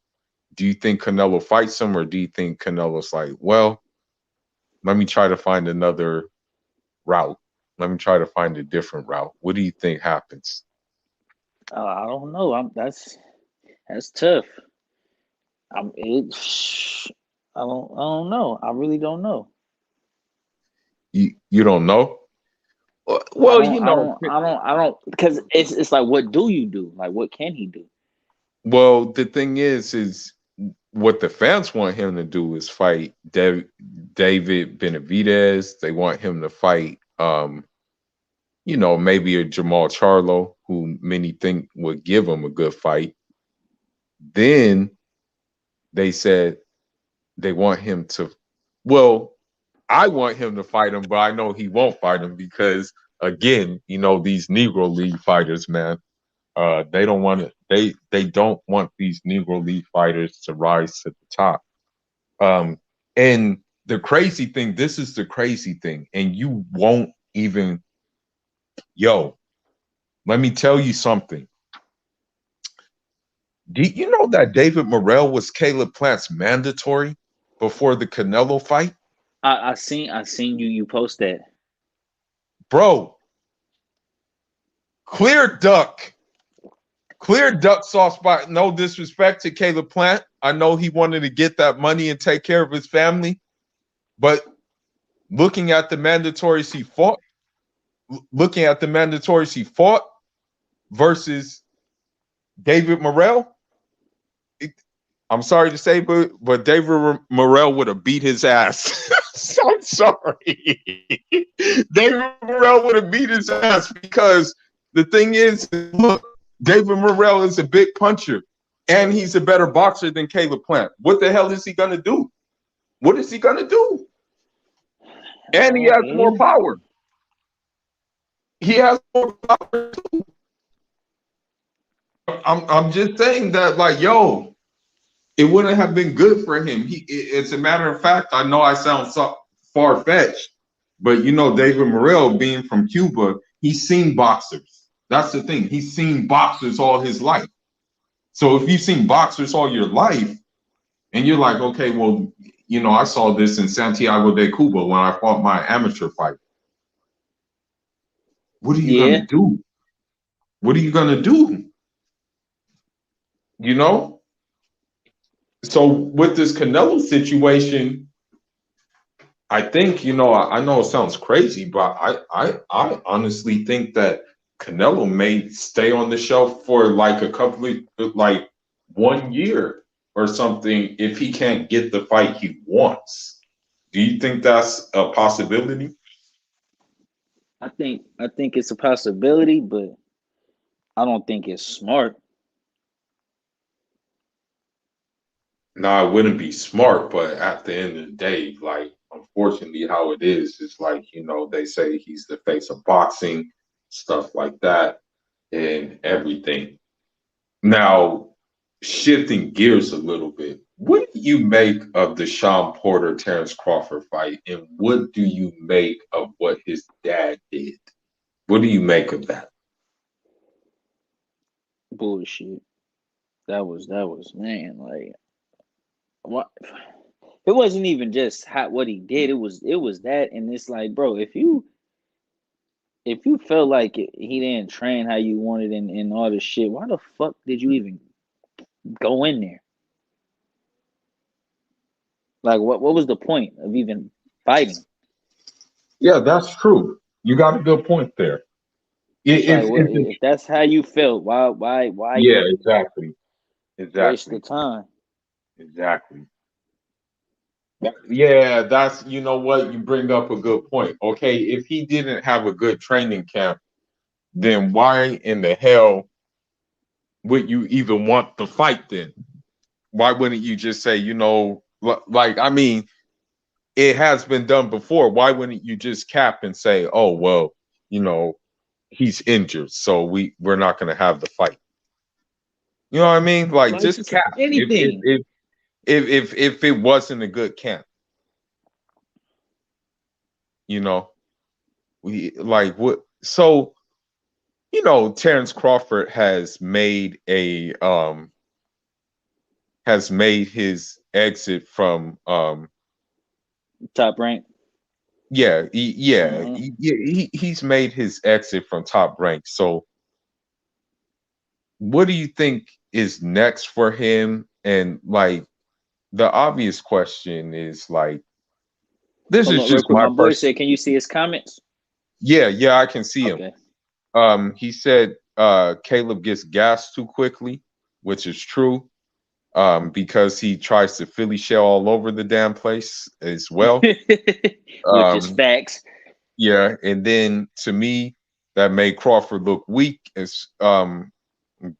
do you think Canelo fights him, or do you think Canelo's like, well, let me try to find another route? Let me try to find a different route. What do you think happens? I don't know. That's tough. I'm it. I don't know. I really don't know. You don't know? I Well, don't. I don't. I don't. I don't. Because it's like, what do you do? Like, what can he do? well, the thing is what the fans want him to do is fight David Benavidez. They want him to fight, maybe a Jamal Charlo, who many think would give him a good fight. Then they said they want him to, well, I want him to fight him, but I know he won't fight him because, again, these Negro League fighters, man, they don't want to. They don't want these Negro League fighters to rise to the top. Um, and the crazy thing, this is the crazy thing, and you won't even, yo, let me tell you something. Do you know that David Morrell was Caleb Plant's mandatory before the Canelo fight? I seen you post that. Bro, clear duck. Clear duck sauce spot. No disrespect to Caleb Plant. I know he wanted to get that money and take care of his family, but looking at the mandatories he fought, versus David Morrell, I'm sorry to say, but David Morrell would have beat his ass. I'm sorry. David Morrell would have beat his ass because the thing is, look, David Morrell is a big puncher and he's a better boxer than Caleb Plant. What the hell is he gonna do? What is he gonna do? And he has more Yeah. power. He has more power. I'm just saying that, like, yo, it wouldn't have been good for him. As a matter of fact, I know I sound so far fetched, but David Morrell, being from Cuba, he's seen boxers. That's the thing. He's seen boxers all his life. So if you've seen boxers all your life, and you're like, okay, well, I saw this in Santiago de Cuba when I fought my amateur fight. What are you Yeah. gonna do? What are you gonna do? You know? So with this Canelo situation, I think, I know it sounds crazy, but I honestly think that Canelo may stay on the shelf for like a couple of, like, 1 year or something if he can't get the fight he wants. Do you think that's a possibility? I think it's a possibility, but I don't think it's smart. Now, it wouldn't be smart, but at the end of the day, like, unfortunately, how it is, it's like, they say he's the face of boxing, stuff like that, and everything. Now, shifting gears a little bit, what do you make of the Sean Porter Terrence Crawford fight, and what do you make of what his dad did? What do you make of that? Bullshit. That was man. Like what? It wasn't even just what he did. It was that, and it's like, bro, if you felt like he didn't train how you wanted and all this shit, why the fuck did you even go in there? Like, what was the point of even fighting? Yeah, that's true. You got a good point there. It's like, It's if that's how you felt, why yeah, even exactly, waste the exactly, time? exactly. Yeah, that's what you bring up a good point. Okay, if he didn't have a good training camp, then why in the hell would you even want the fight then? Why wouldn't you just say, like, I mean, it has been done before. Why wouldn't you just cap and say, oh, well, you know, he's injured, so we're not going to have the fight. You know what I mean? Like, Like, just just cap. If if anything. if if it wasn't a good camp, you know, we like what? So Terrence Crawford has made his exit from Top rank. Uh-huh. he's made his exit from Top Rank. So what do you think is next for him? And like the obvious question is like, this Hold is on, real just quick. my My boy person. said, "Can you see his comments?" Yeah, I can see him. Okay. He said Caleb gets gassed too quickly, which is true. Because he tries to Philly shell all over the damn place as well. Which is Um, facts. yeah, and then to me, that made Crawford look weak. As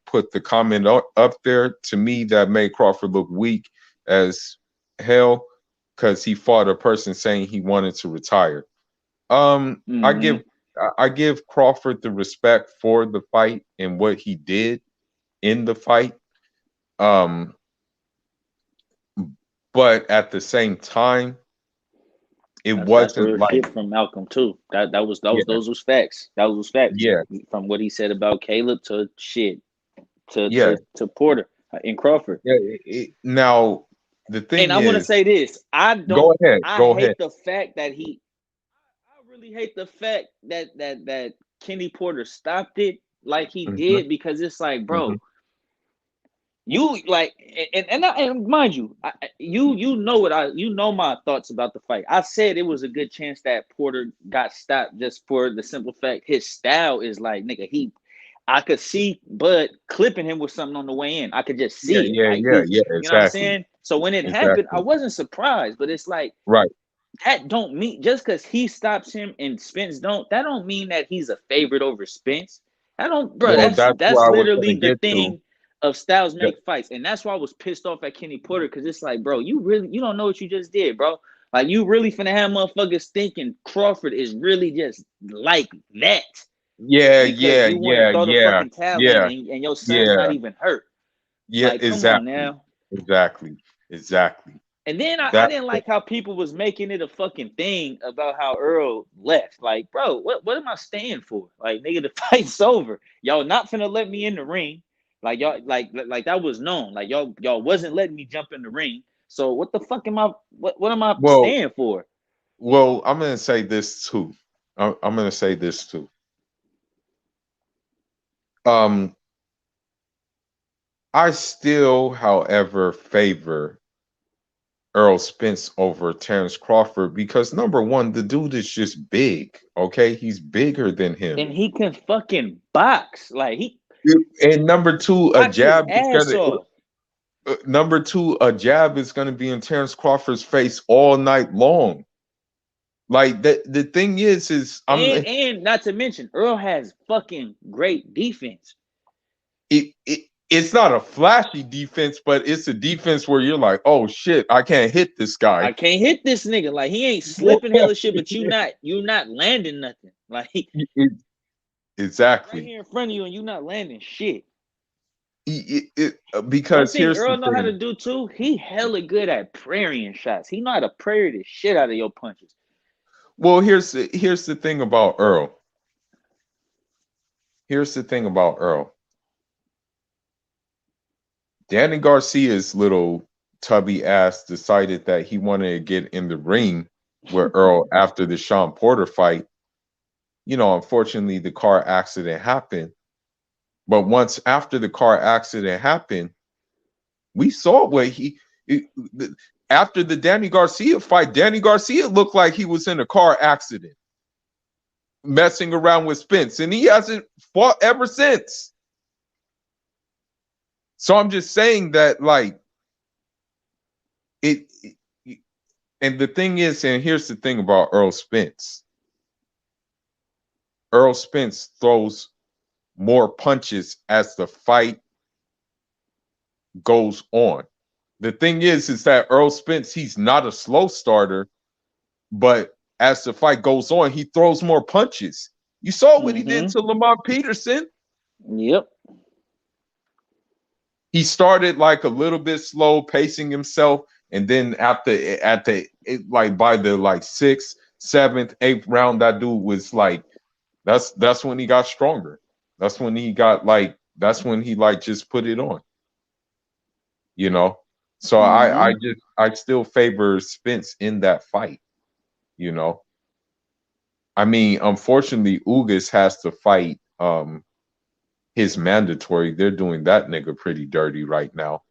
put the comment up there. To me, that made Crawford look weak as hell because he fought a person saying he wanted to retire. I Hmm. give Crawford the respect for the fight and what he did in the fight. Um, but at the same time, it That's wasn't real like shit from Malcolm too. yeah, Those was facts. That was facts yeah, from what he said about Caleb to shit to yeah, Porter and Crawford. yeah. Now the And thing I want to is, say this: go ahead, I go ahead. hate the fact that I really hate the fact that Kenny Porter stopped it like he Hmm. did because it's like, Hmm. bro, you like, and mind you, you know my thoughts about the fight. I said it was a good chance that Porter got stopped just for the simple fact his style is like, nigga, I could see Bud clipping him with something on the way in. I could just Yeah, see it. yeah, Like yeah, he's, yeah. you know what I'm Exactly, saying? So when it happened, I exactly. wasn't surprised, but it's like Right. that don't mean just because he stops him and Spence don't, that don't mean that he's a favorite over Spence. I don't, bro. Well, That's that's that's where I was gonna literally the get to. thing of styles That, make fights, and that's why I was pissed off at Kenny Porter because it's like, bro, you don't know what you just did, bro. Like you really finna have motherfuckers thinking Crawford is really just like that yeah, because yeah, you want to yeah, throw the yeah, fucking towel in yeah, and your son's not yeah, even hurt. yeah. Like, come on Exactly, now. exactly, exactly. And then I That didn't like how people was making it a fucking thing about how Earl left. Like, bro, what am I staying for? Like, nigga, the fight's over. Y'all not finna let me in the ring. Like y'all like that was known. Like y'all wasn't letting me jump in the ring. So what the fuck am I what am I well, staying for? I'm gonna say this too. I'm gonna say this too. Um, I still, however, favor Earl Spence over Terrence Crawford because number one, the dude is just big. Okay, he's bigger than him. And he can fucking box. Like he And number two, a box his jab is ass gonna. off. Number two, a jab is gonna be in Terrence Crawford's face all night long. Like the thing is And not to mention, Earl has fucking great defense. it, it's not a flashy defense, but it's a defense where you're like, oh shit, I can't hit this I guy. can't hit this nigga. Like he ain't slipping hella shit, but you not landing nothing. Like right Exactly. here in front of you, and you not landing shit. One Because thing here's the Earl know how to thing. do too, he hella good at parrying shots. He know how to parry the shit out of your punches. Well, here's the thing about Earl. Here's the thing about Earl. Danny Garcia's little tubby ass decided that he wanted to get in the ring with Earl after the Sean Porter fight. You know, unfortunately, the car accident happened. But once after the car accident happened, we saw what after the Danny Garcia fight, Danny Garcia looked like he was in a car accident, messing around with Spence, and he hasn't fought ever since. So I'm just saying that, like, it and the thing is, and here's the thing about Earl Spence. Earl Spence throws more punches as the fight goes on. The thing is that Earl Spence, he's not a slow starter, but as the fight goes on, he throws more punches. You saw what he did to Lamont Peterson. Yep. He started like a little bit slow, pacing himself, and then like by the like sixth, seventh, eighth round, that dude was like, that's when he got stronger. That's when he like just put it on. You know? So I still favor Spence in that fight, you know. I mean, unfortunately, Ugas has to fight his mandatory. They're doing that nigga pretty dirty right now.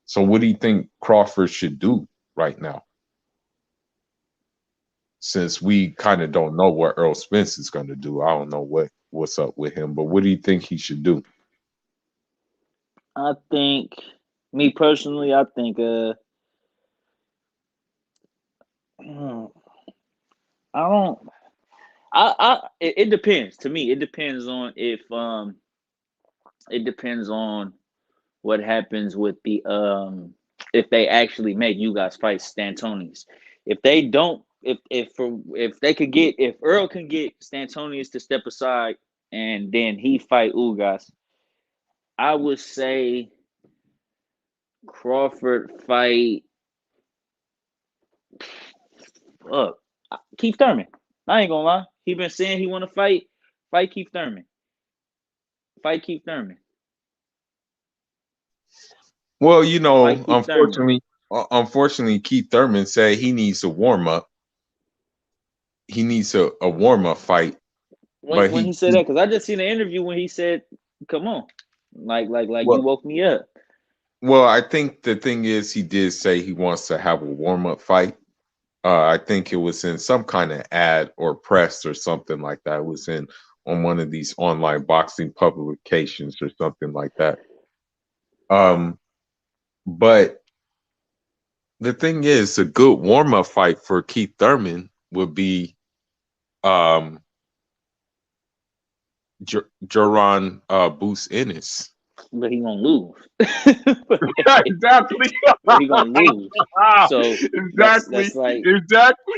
So what do you think Crawford should do right now? Since we kind of don't know what Earl Spence is going to do, I don't know what's up with him. But what do you think he should do? I think, me personally, I think I don't. It depends. To me, it depends on it depends on what happens with the if they actually make you guys fight Stantonis. If they don't, if they could get, if Earl can get Stantonis to step aside and then he fight Ugas, I would say Crawford fight Keith Thurman. I ain't gonna lie. He been saying he want to fight Keith Thurman. Fight Keith Thurman. Well, you Fight know, Keith Thurman. unfortunately, Keith Thurman said he needs a warm up. He needs a warm up fight, but When he said that, because I just seen an interview when he said, "Come on, like you well, woke me up." well, I think the thing is he did say he wants to have a warm up fight. I think it was in some kind of ad or press or something like that. It was in on one of these online boxing publications or something like that. Um, but the thing is, a good warm up fight for Keith Thurman would be um, Jaron Boots Ennis. But he gonna lose. Exactly. But he gonna lose. So Exactly. that's like Exactly.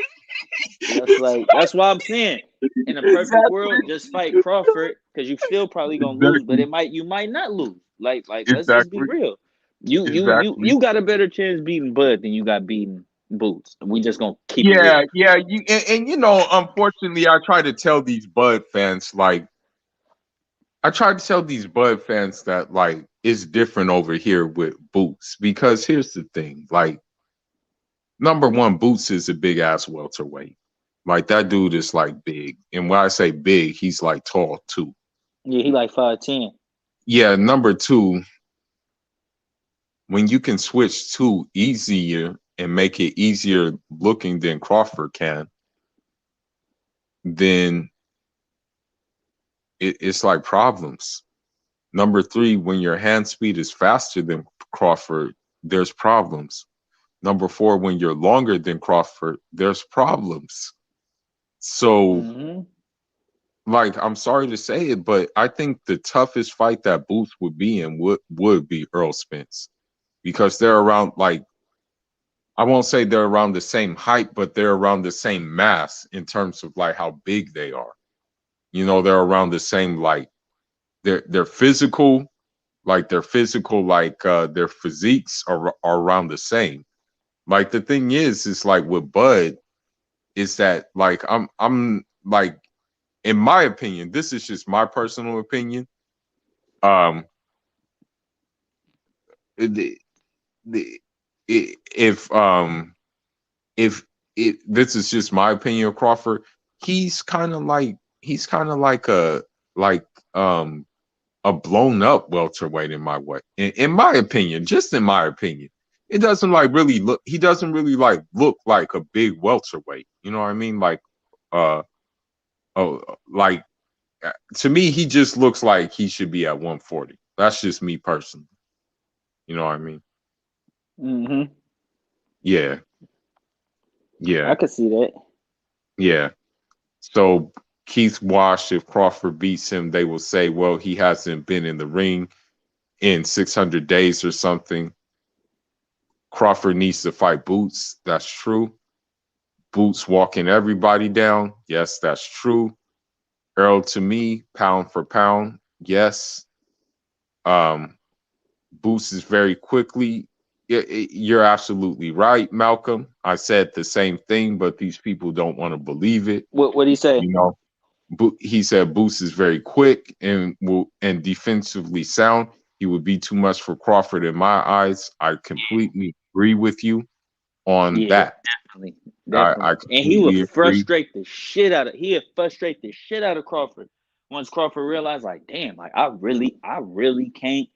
that's why I'm saying in a perfect world, just fight Crawford because you still probably gonna lose, but Exactly. you might not lose. Like let's just be Exactly. real. You Exactly. got a better chance beating Bud than you got beating Boots. We just gonna keep it real. Yeah, yeah. And you know, unfortunately, I try to tell these Bud fans, like, I try to tell these Bud fans that like it's different over here with Boots because here's the thing, like, number one, Boots is a big ass welterweight. Like that dude is like big, and when I say big, he's like tall too. Yeah, he like 5'10". Yeah, number two, when you can switch to easier and make it easier looking than Crawford can, then it's like problems. Number three, when your hand speed is faster than Crawford, there's problems. Number four, when you're longer than Crawford, there's problems. So, like I'm sorry to say it, but I think the toughest fight that Booth would be in would be Earl Spence, because they're around, like, I won't say they're around the same height, but they're around the same mass in terms of like how big they are. You know, they're around the same, like, they're physical, like their physiques are around the same. Like the thing is like with Bud, is that like I'm like, in my opinion, this is just my personal opinion. Um, the, the if if it this is just my opinion of Crawford, he's kind of like um a blown up welterweight in my way. In my opinion, just in my opinion, it doesn't like really look. He doesn't really like look like a big welterweight. You know what I mean? Like, uh, oh, like to me, he just looks like he should be at 140. That's just me personally. You know what I mean? Mm-hmm. Yeah, I yeah, could see that. yeah. So Keith Wash, if Crawford beats him, they will say, well, he hasn't been in the ring in 600 days or something. Crawford needs to fight Boots. That's true. Boots walking everybody down. Yes, that's true. Earl, to me, pound for pound. Yes. Um, Boots is very quickly. You're absolutely right, Malcolm. I said the same thing, but these people don't want to believe it. What do you say? You know, he said Boots is very quick and defensively sound. He would be too much for Crawford in my eyes. I completely agree with you on Yeah, that. definitely, I definitely. And he would completely agree. frustrate the shit out of. He would frustrate the shit out of Crawford. Once Crawford realized, like, damn, like I really can't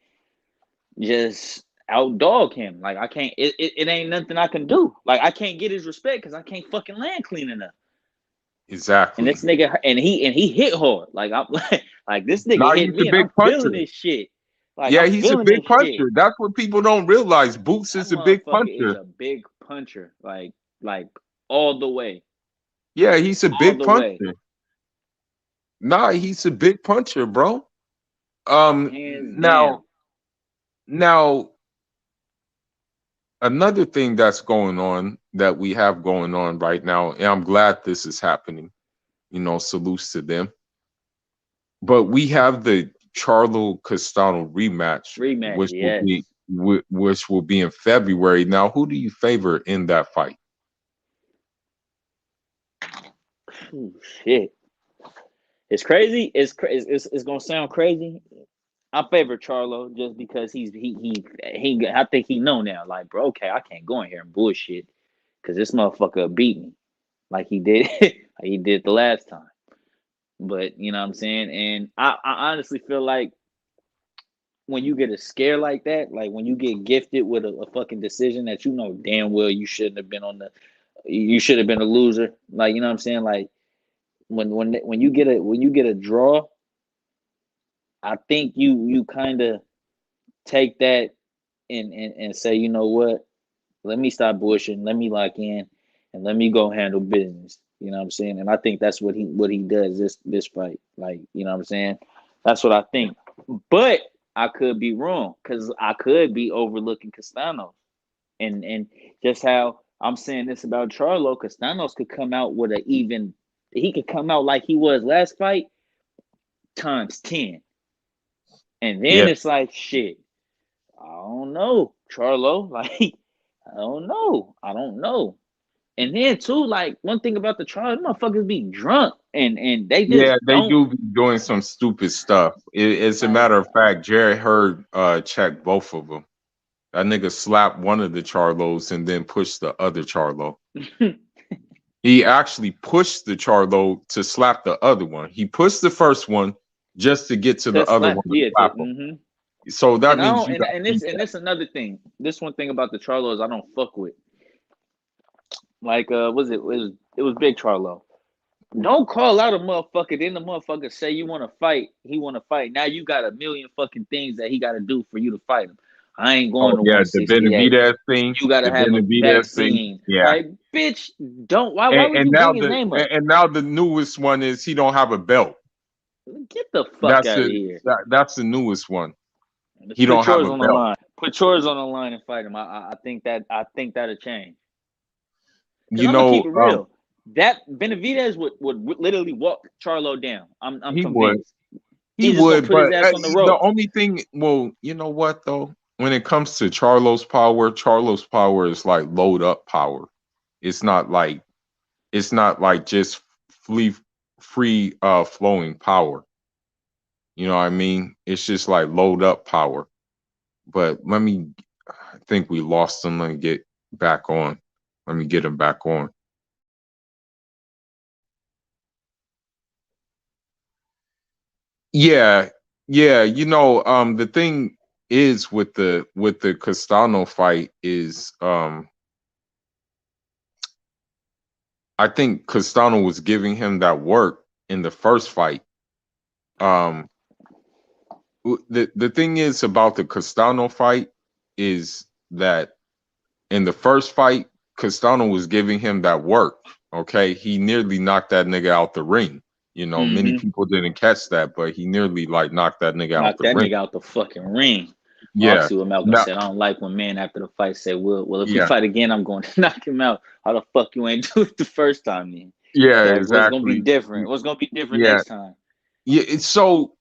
just outdog him. Like I can't. It ain't nothing I can do. Like I can't get his respect because I can't fucking land clean enough. And Exactly. this nigga, and he hit hard. Like I'm like this nigga Now hit he's a me, and big I'm feeling puncher. this shit. Like Yeah, I'm he's a feeling big this shit. puncher. That's what people don't realize. Boots That is a big motherfucker is puncher. a big puncher. Like all the way, Yeah, he's a all big the way, puncher. Nah, he's a big puncher, bro. hands Now, down. now another thing that's going on that we have going on right now, and I'm glad this is happening. You know, salutes to them. But we have the Charlo Castano rematch, Rematch, which will yes. be which will be in February. Now, who do you favor in that fight? Ooh, shit. It's crazy. It's gonna sound crazy. I favor Charlo just because he. I think he know now. Like, bro, okay, I can't go in here and bullshit because this motherfucker beat me like he did, like he did the last time. But you know what I'm saying. And I honestly feel like when you get a scare like that, like when you get gifted with a fucking decision that you know damn well you shouldn't have been on the, you should have been a loser. Like you know what I'm saying. Like when you get a draw, I think you kind of take that and say, you know what, let me stop bushing, let me lock in, and let me go handle business. You know what I'm saying? And I think that's what he does this fight. Like, you know what I'm saying? That's what I think. But I could be wrong because I could be overlooking Castanos. And just how I'm saying this about Charlo, Castanos could come out with he could come out like he was last fight times 10. And then Yeah, it's like shit. I don't know, Charlo. Like, I don't know. I don't know. And then too, like one thing about the Charlo, motherfuckers be drunk and they just yeah, they don't do be doing some stupid stuff. It's a like matter of fact, Jerry Hurd checked both of them. That nigga slapped one of the Charlos and then pushed the other Charlo. He actually pushed the Charlo to slap the other one. He pushed the first one just to get to the to other slap. one to Yeah, slap him. So that and I means don't you got and beat that. this another thing. This one thing about the Charlos I don't fuck with. Like was it was Big Charlo. Don't call out a motherfucker, then the motherfucker say you want to fight, he want to fight. Now you got a million fucking things that he got to do for you to fight him. I ain't Oh going to yeah, the 168. Benavidez thing, You got to the have a Benavidez thing. vaccine. Yeah, Like, bitch, don't. Why would and you bring his name up? now the newest one is he don't have a belt. Get the fuck That's out of it. here. That's the newest one. Let's He don't put have yours a on the belt. line. Put yours on the line and fight him. I think that'll change. Because You I'm gonna keep know, it real. That Benavidez would literally walk Charlo down. I'm he would. convinced. He He's just gonna would, put his but ass on the the ropes. only thing, well, you know what though? When it comes to Charlo's power is like load up power. It's not like just free flowing power. You know what I mean? It's just like load up power. But I think we lost him. Let me get back on. Let me get him back on. Yeah, yeah. The thing is with the Castano fight is I think Castano was giving him that work in the first fight. Um the thing is about the Castano fight is that in the first fight, Castano was giving him that work. Okay. He nearly knocked that nigga out the ring. Many Mm-hmm. people didn't catch that, but he nearly like knocked that nigga out Knock the that ring. nigga out the fucking ring. Yeah. Obviously, what Malcolm Now, said, I don't like when men after the fight say, well, if we yeah. fight again, I'm going to knock him out. How the fuck you ain't do it the first time, then? Yeah, That what's gonna be exactly. different? What's gonna be different Yeah. next time? Yeah. So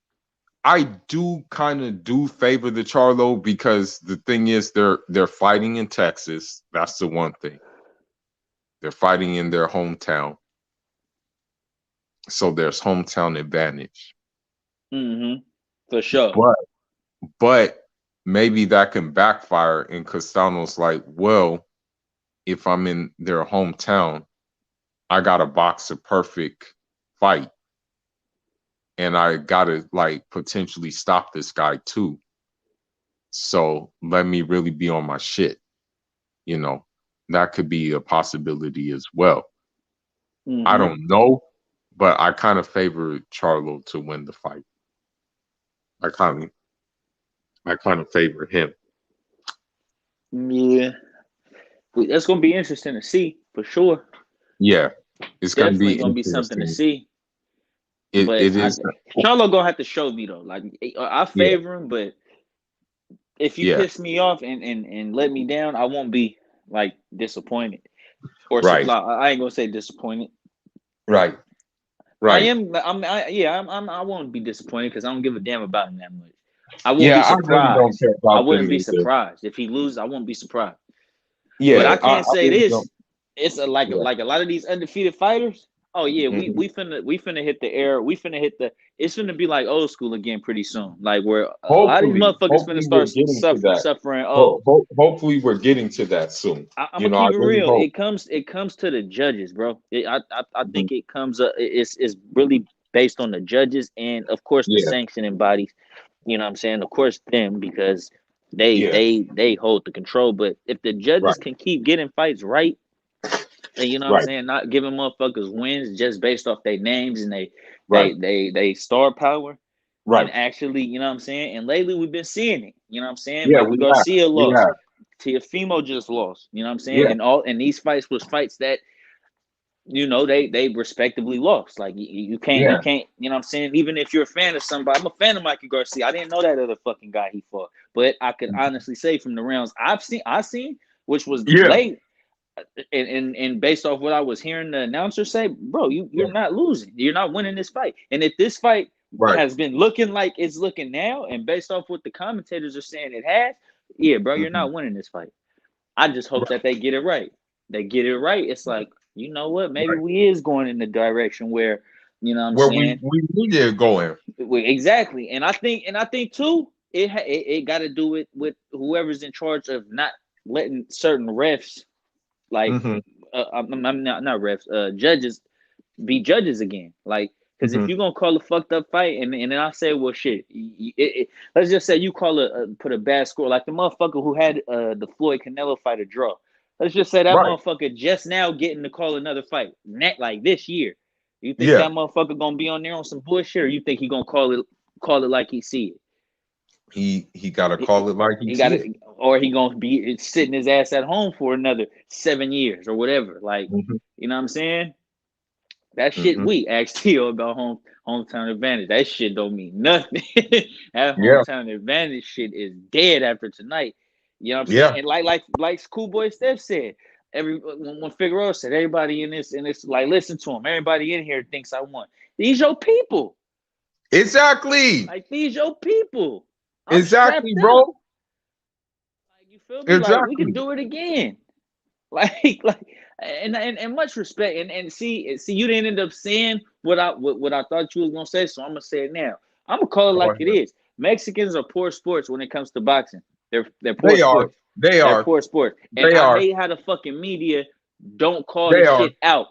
I do kind of do favor the Charlo because the thing is they're fighting in Texas. That's the one thing. They're fighting in their hometown. So there's hometown advantage. Mm-hmm. For sure. But maybe that can backfire and Castano's like, well, if I'm in their hometown, I gotta box a perfect fight. And I gotta like potentially stop this guy too. So let me really be on my shit. You know, that could be a possibility as well. I Mm-hmm. don't know, but I kind of favor Charlo to win the fight. I kind of favor him. Yeah. That's gonna be interesting to see for sure. Yeah, it's gonna Definitely be gonna be something to interesting. see. It But it is. Charlo gonna have to show me though. Like I Yeah, favor him, but if you yeah. piss me off and let me down, I won't be like disappointed or Right, supply. I ain't gonna say disappointed. right, I right. am. Yeah. I won't be disappointed because I don't give a damn about him that much. I won't Yeah, be I really don't surprised. care I about wouldn't them be either. surprised if he loses. I won't be surprised. But I Yeah, I can't say really don't. this. It's Yeah. like a lot of these undefeated fighters. Oh yeah, Mhm. we finna hit the air. We finna hit the. It's finna be like old school again pretty soon. Like where a lot of these motherfuckers finna Hopefully we're start getting to that. suffering. Oh, Hopefully we're getting to that soon. I'm gonna I keep it really real. hope. It comes to the judges, bro. I Mhm. think it comes up. It's really based on the judges and of course the Yeah, sanctioning bodies. You know what I'm saying? Of course them because yeah, they hold the control. But if the judges right, can keep getting fights right, and you know what I'm right, saying, not giving motherfuckers wins just based off their names and right, they star power. And right. actually, you know what I'm saying? And lately we've been seeing it. You know what I'm saying? Yeah, Mikey we have, Garcia we lost. have. Tiafimo just lost. You know what I'm saying? Yeah, And these fights was fights that they respectively lost. Like you yeah, can't you know what I'm saying. Even if you're a fan of somebody, I'm a fan of Mikey Garcia. I didn't know that other fucking guy he fought, but I could honestly say from the rounds I seen, which was yeah. late, and based off what I was hearing the announcer say, bro, you're not losing. You're not winning this fight. And if this fight Right, has been looking like it's looking now, and based off what the commentators are saying it has, yeah, bro, you're hmm not winning this fight. I just hope right, that they get it right. They get it right. It's like, you know what? Maybe right. we is going in the direction where, you know what I'm Where saying? we needed it going. Exactly. And I think too, it got to do with whoever's in charge of not letting certain refs like Hmm. I'm not refs, judges be judges again. Like, because if Hmm. you're gonna call a fucked up fight, and then I say, well, shit, let's just say you call put a bad score, like the motherfucker who had the Floyd Canelo fight a draw. Let's just say that Right. motherfucker just now getting to call another fight, like this year. You think Yeah. that motherfucker gonna be on there on some bullshit, or you think he gonna call it like he see it? He gotta He, call it like he he got see to, it. or he gonna be sitting his ass at home for another 7 years or whatever. Like, Hmm. you know what I'm saying? That shit Hmm. we asked Tio about hometown advantage. That shit don't mean nothing. That Yeah, hometown advantage shit is dead after tonight. You know what I'm saying? yeah, And like Schoolboy Steph said, when Figueroa said everybody in this like listen to him. Everybody in here thinks I won. These your people. exactly, Like these your people. I'm exactly, strapped up. bro, Like you feel me? Like we can exactly. do it again. Like and much respect and see you didn't end up saying what I thought you was gonna say, so I'm gonna say it now. I'm gonna call it Go like ahead. it is. Mexicans are poor sports when it comes to boxing. They're poor They are, sports. they They're are, poor sports, and they I are, hate how the fucking media don't call the they are, shit out.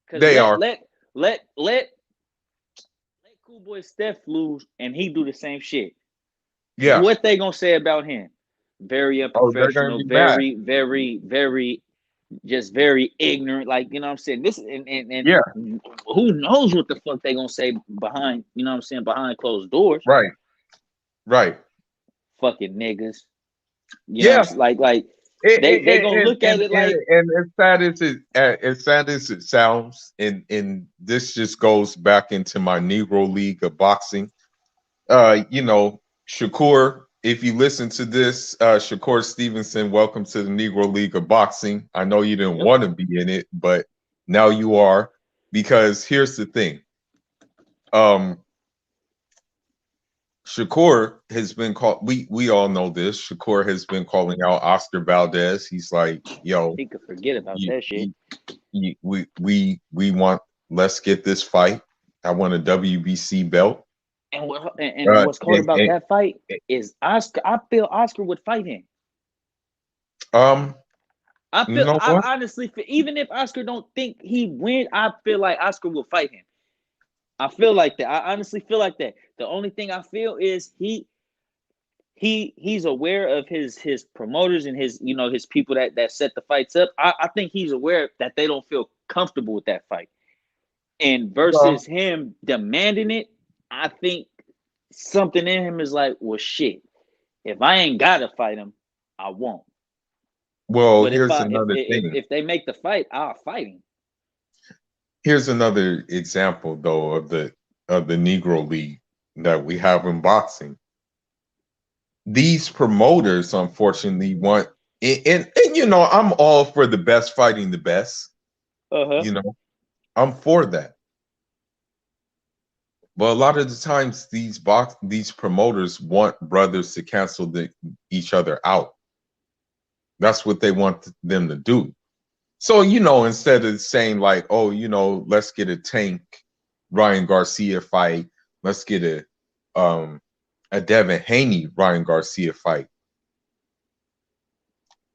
Cause they are. let Cool Boy Steph lose, and he do the same shit. Yeah. What they gonna say about him? Very Oh, they're gonna unprofessional. be mad. Very just very ignorant. Like you know what I'm saying. This Yeah. and who knows what the fuck they gonna say behind you know what I'm saying behind closed doors. Right. Right. Fucking niggas. You know what I'm Yeah. saying? Like they gonna look at it like And as sad as it sounds, and this just goes back into my Negro League of boxing. You know, Shakur, if you listen to this, Shakur Stevenson, welcome to the Negro League of Boxing. I know you didn't yep. want to be in it, but now you are, because here's the thing. Um, Shakur has been called. We all know this. Shakur has been calling out Oscar Valdez. He's like, "Yo, He could forget about you, that shit. we want. Let's get this fight. I want a WBC belt." And what's cold And, about that fight is Oscar. I feel Oscar would fight him. um, I you feel know what? I honestly feel, even if Oscar don't think he win, I feel like Oscar will fight him. I feel like that. I honestly feel like that. The only thing I feel is he's aware of his promoters and his you know his people that set the fights up. I think he's aware that they don't feel comfortable with that fight. And Well, versus him demanding it, I think something in him is like, well, shit. If I ain't gotta fight him, I won't. well, But if here's I another thing. if they make the fight, I'll fight him. Here's another example, though, of the Negro League that we have in boxing. These promoters, unfortunately, want and you know, I'm all for the best fighting the best. Uh huh. You know, I'm for that. But a lot of the times, these promoters want brothers to cancel each other out. That's what they want them to do. So, you know, instead of saying like, oh, you know, let's get a Tank Ryan Garcia fight, let's get a Devin Haney Ryan Garcia fight.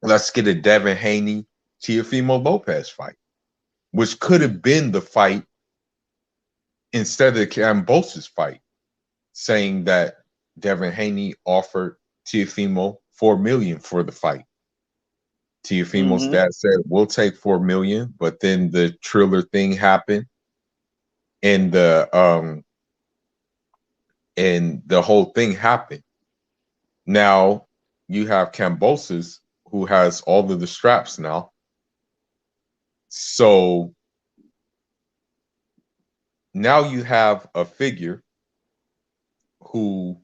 Let's get a Devin Haney Teofimo Lopez fight, which could have been the fight instead of Cambosa's fight, saying that Devin Haney offered Teofimo $4 million for the fight. Teofimo's Mm-hmm. dad said, "We'll take $4 million," but then the Triller thing happened, and the whole thing happened. Now you have Cambosis, who has all of the straps now. So now you have a figure who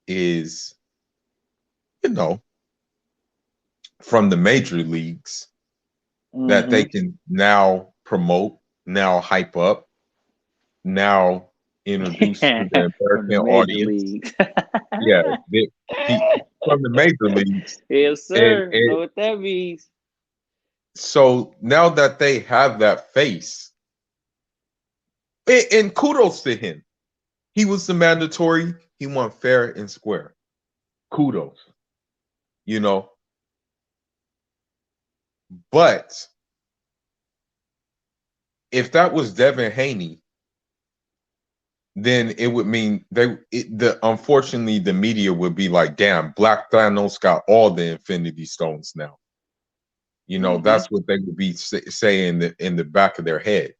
is, you know, from the major leagues that they Mm-hmm. can now promote, now hype up, now introduce to the From the American major audience. leagues. Yeah, he from the major leagues, Yes, and, sir. and Know what that means. so now that they have that face, and kudos to him, he was the mandatory. He won fair and square. Kudos, you know. But if that was Devin Haney, then it would mean unfortunately the media would be like, damn, Black Thanos got all the Infinity Stones now. You know, Mm-hmm. that's what they would be saying in the back of their head.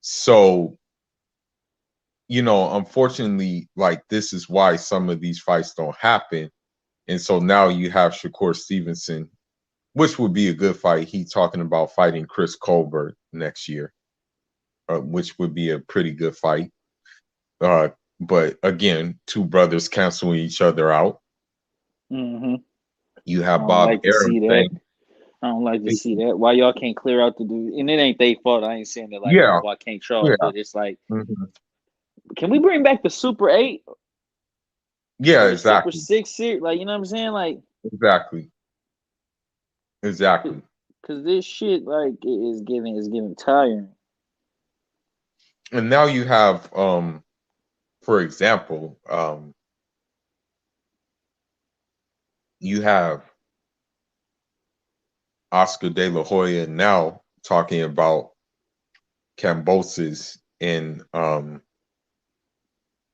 So, you know, unfortunately, like this is why some of these fights don't happen. And so now you have Shakur Stevenson which would be a good fight. He talking about fighting Chris Colbert next year, which would be a pretty good fight. But again, two brothers canceling each other out. Mm-hmm. You I have don't Bob like to Arum see that. saying, I don't like to see that. Why y'all can't clear out the dude? And it ain't their fault. I ain't saying that like, oh, yeah, why can't Charles? yeah, But it's like, mhm. can we bring back the Super 8 Yeah, or the Super exactly, 6 series? Like, you know what I'm saying? Like, exactly, exactly. because this shit, like, is getting tiring. And now you have, for example, you have Oscar De La Hoya now talking about Cambosis and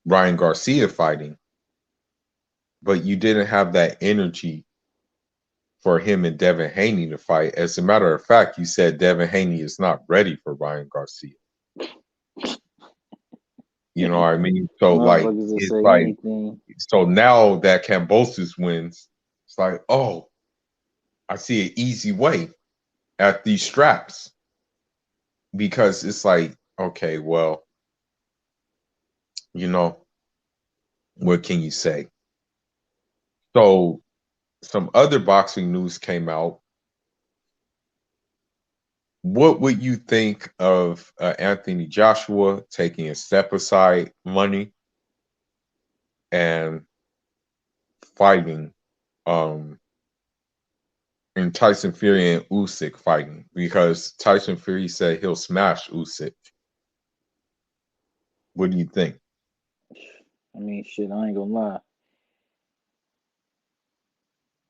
Ryan Garcia fighting, but you didn't have that energy for him and Devin Haney to fight. As a matter of fact, you said Devin Haney is not ready for Ryan Garcia. You know what I mean? So like Motherfuckers will it's say like anything. so now that Cambosis wins, it's like, oh, I see an easy way at these straps. Because it's like, okay, well, you know, what can you say? So some other boxing news came out. What would you think of Anthony Joshua taking a step aside money and fighting um and Tyson Fury and Usyk fighting? Because Tyson Fury said he'll smash Usyk. What do you think? I mean, shit, I ain't gonna lie.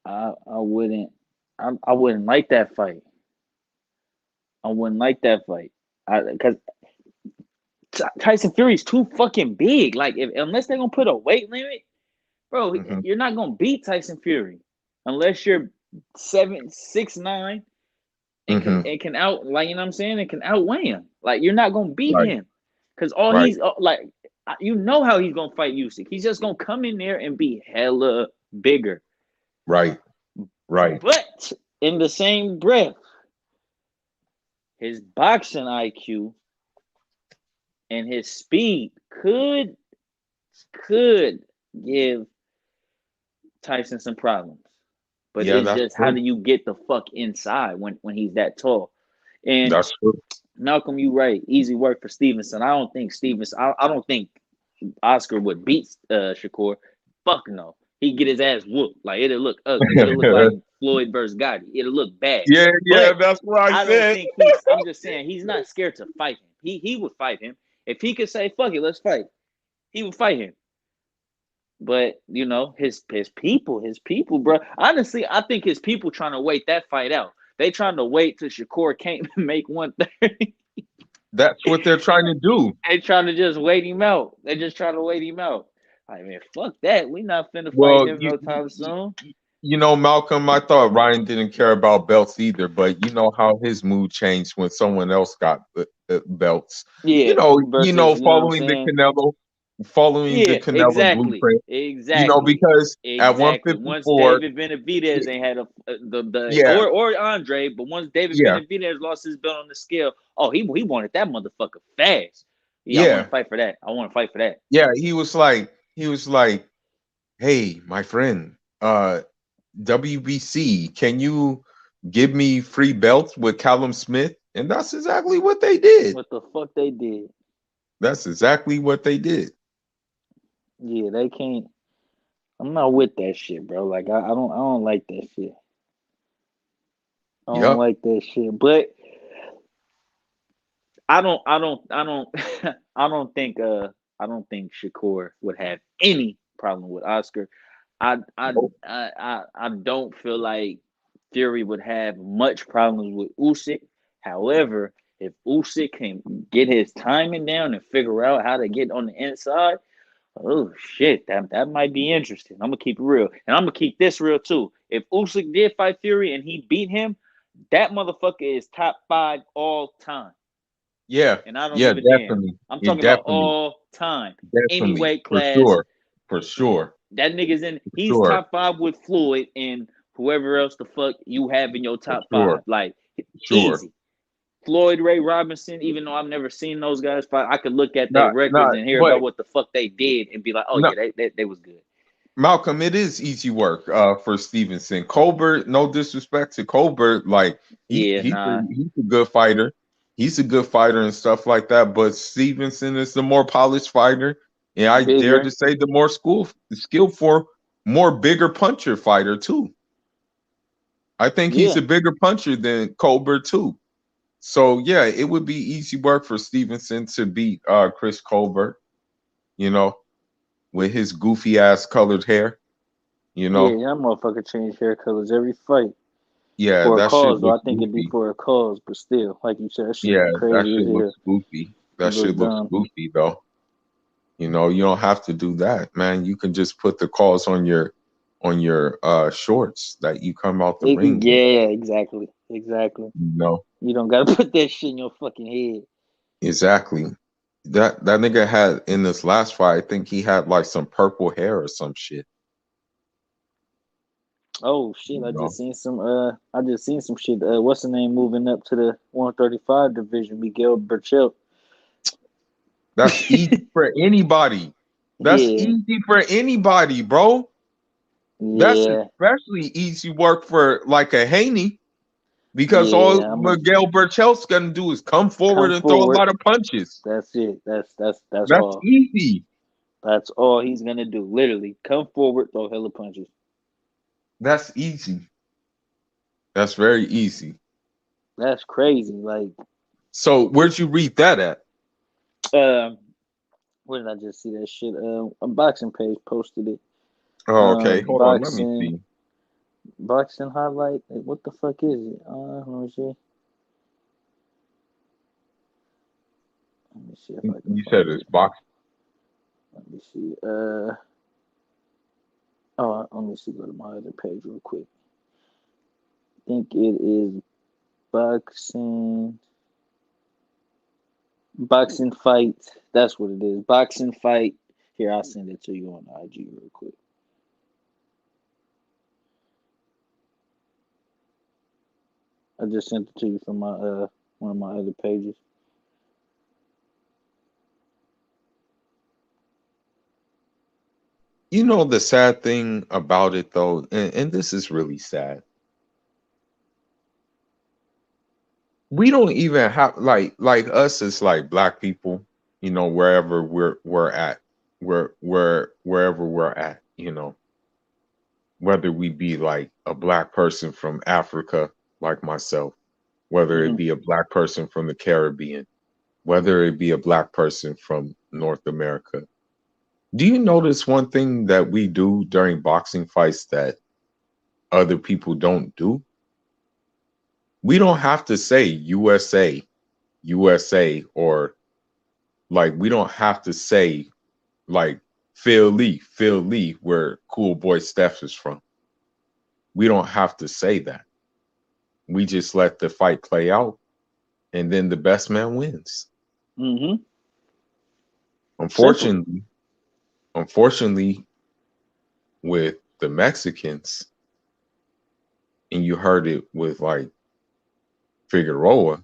I wouldn't I wouldn't like that fight. I wouldn't like that fight. Because Tyson Fury's too fucking big. Like, if unless they're gonna put a weight limit, bro, Hmm. you're not gonna beat Tyson Fury unless you're 7'6'9" and can Hmm. and can out, like, you know what I'm saying, and can outweigh him. Like, you're not gonna beat Right, him because all right, he's like, you know how he's gonna fight Usyk. He's just gonna come in there and be hella bigger. right, right. But in the same breath, his boxing IQ and his speed could give Tyson some problems. But Yeah, it's that's just, how true. do you get the fuck inside when he's that tall? And That's true. Malcolm, you right. Easy work for Stevenson. I don't think Oscar would beat Shakur. Fuck no. He'd get his ass whooped. Like, it'll look ugly. It'll look like Floyd versus Gotti. It'll look bad. Yeah, yeah, But that's what I I don't said. think I'm just saying he's not scared to fight him. He would fight him. If he could say, fuck it, let's fight, he would fight him. But you know, his people, bro. Honestly, I think his people trying to wait that fight out. They trying to wait till Shakur can't make 130. That's what they're trying to do. They trying to just wait him out. They just trying to wait him out. I mean, fuck that. We not finna fight Well, him no time soon. Malcolm, I thought Ryan didn't care about belts either, but you know how his mood changed when someone else got the belts. Yeah, versus, you know what I'm saying? Following the Yeah, Canelo exactly, blueprint. exactly, Because at exactly. Once 154, David Benavidez ain't had the yeah, or Andre, but once David yeah, Benavidez lost his belt on the scale, oh, he wanted that motherfucker fast. Yeah, I want yeah, to fight for that. I want to fight for that. yeah. He was like, hey, my friend, WBC, can you give me free belts with Callum Smith? And that's exactly what they did. What the fuck they did? That's exactly what they did. Yeah, they can't. I'm not with that shit, bro. Like, I don't like that shit. I don't Yep. like that shit. But I don't I don't think Shakur would have any problem with Oscar. I I I don't feel like Fury would have much problems with Usyk. However, if Usyk can get his timing down and figure out how to get on the inside, oh shit, that might be interesting. I'm gonna keep it real, and I'm gonna keep this real too. If Usyk did fight Fury and he beat him, that motherfucker is top 5 all time, Yeah. and I don't Yeah, give a damn. definitely. I'm It talking about definitely, all time, any definitely. weight For class. sure. For sure. That nigga's in. For He's sure. top 5 with Floyd, and whoever else the fuck you have in your For top sure. five. Like Sure. easy. Floyd, Ray Robinson, even though I've never seen those guys fight, I could look at their Not, records not, and hear but about what the fuck they did and be like, oh no, yeah, they was good. Malcolm, it is easy work for Stevenson. Colbert, no disrespect to Colbert, like Yeah, nah. he's a good fighter. He's a good fighter and stuff like that. But Stevenson is the more polished fighter, and I dare Bigger. to say the more skillful, more bigger puncher fighter too. I think he's Yeah. a bigger puncher than Colbert too. So yeah, it would be easy work for Stevenson to beat Chris Colbert, you know, with his goofy ass colored hair, you Yeah, know. that motherfucker change hair colors every fight. Yeah, For a that shit cause, though. I looks think it'd be goofy. for a cause, but still, like you said, that shit Yeah, look that crazy as shit hell. looks goofy. It That look shit looks dumb. goofy though. You know, you don't have to do that, man. You can just put the calls on your shorts that you come out the ring with, Yeah, exactly. Exactly. you know. You don't gotta put that shit in your fucking head. Exactly. That nigga had in this last fight, I think he had like some purple hair or some shit, Oh shit! you know. I just seen some shit. What's the name moving up to the 135 division? Miguel Berchelt. That's easy for anybody. That's Yeah, easy for anybody, bro. That's yeah, especially easy work for like a Haney because all yeah. I'm gonna Miguel Berchel's gonna do is come forward come and throw a forward. lot of punches. That's it. That's That's all. easy. That's all he's gonna do. Literally, come forward, throw hella punches. That's easy. That's very easy. That's crazy. Like, So where'd you read that at? um, where did I just see that shit? A boxing page posted it. Oh, okay. Hold on. Let me Boxing, see. boxing highlight. Like, what the fuck is it? Let me see. Let me see if I can You said find it's it. box. Let me see. Let me see. Go to my other page real quick. I think it is boxing. Boxing fight. That's what it is. Boxing fight. Here, I'll send it to you on IG real quick. I just sent it to you from my one of my other pages. You know the sad thing about it though, and this is really sad. We don't even have like us as like black people, you know, wherever we're at, wherever we're at, you know, whether we be like a black person from Africa like myself, whether it Hmm. be a black person from the Caribbean, whether it be a black person from North America. Do you notice one thing that we do during boxing fights that other people don't do? We don't have to say USA, USA, or like we don't have to say like Phil Lee, where Cool Boy Steph is from. We don't have to say that. We just let the fight play out, and then the best man wins. Hmm. Simple. Unfortunately, unfortunately, with the Mexicans, and you heard it with like Figueroa,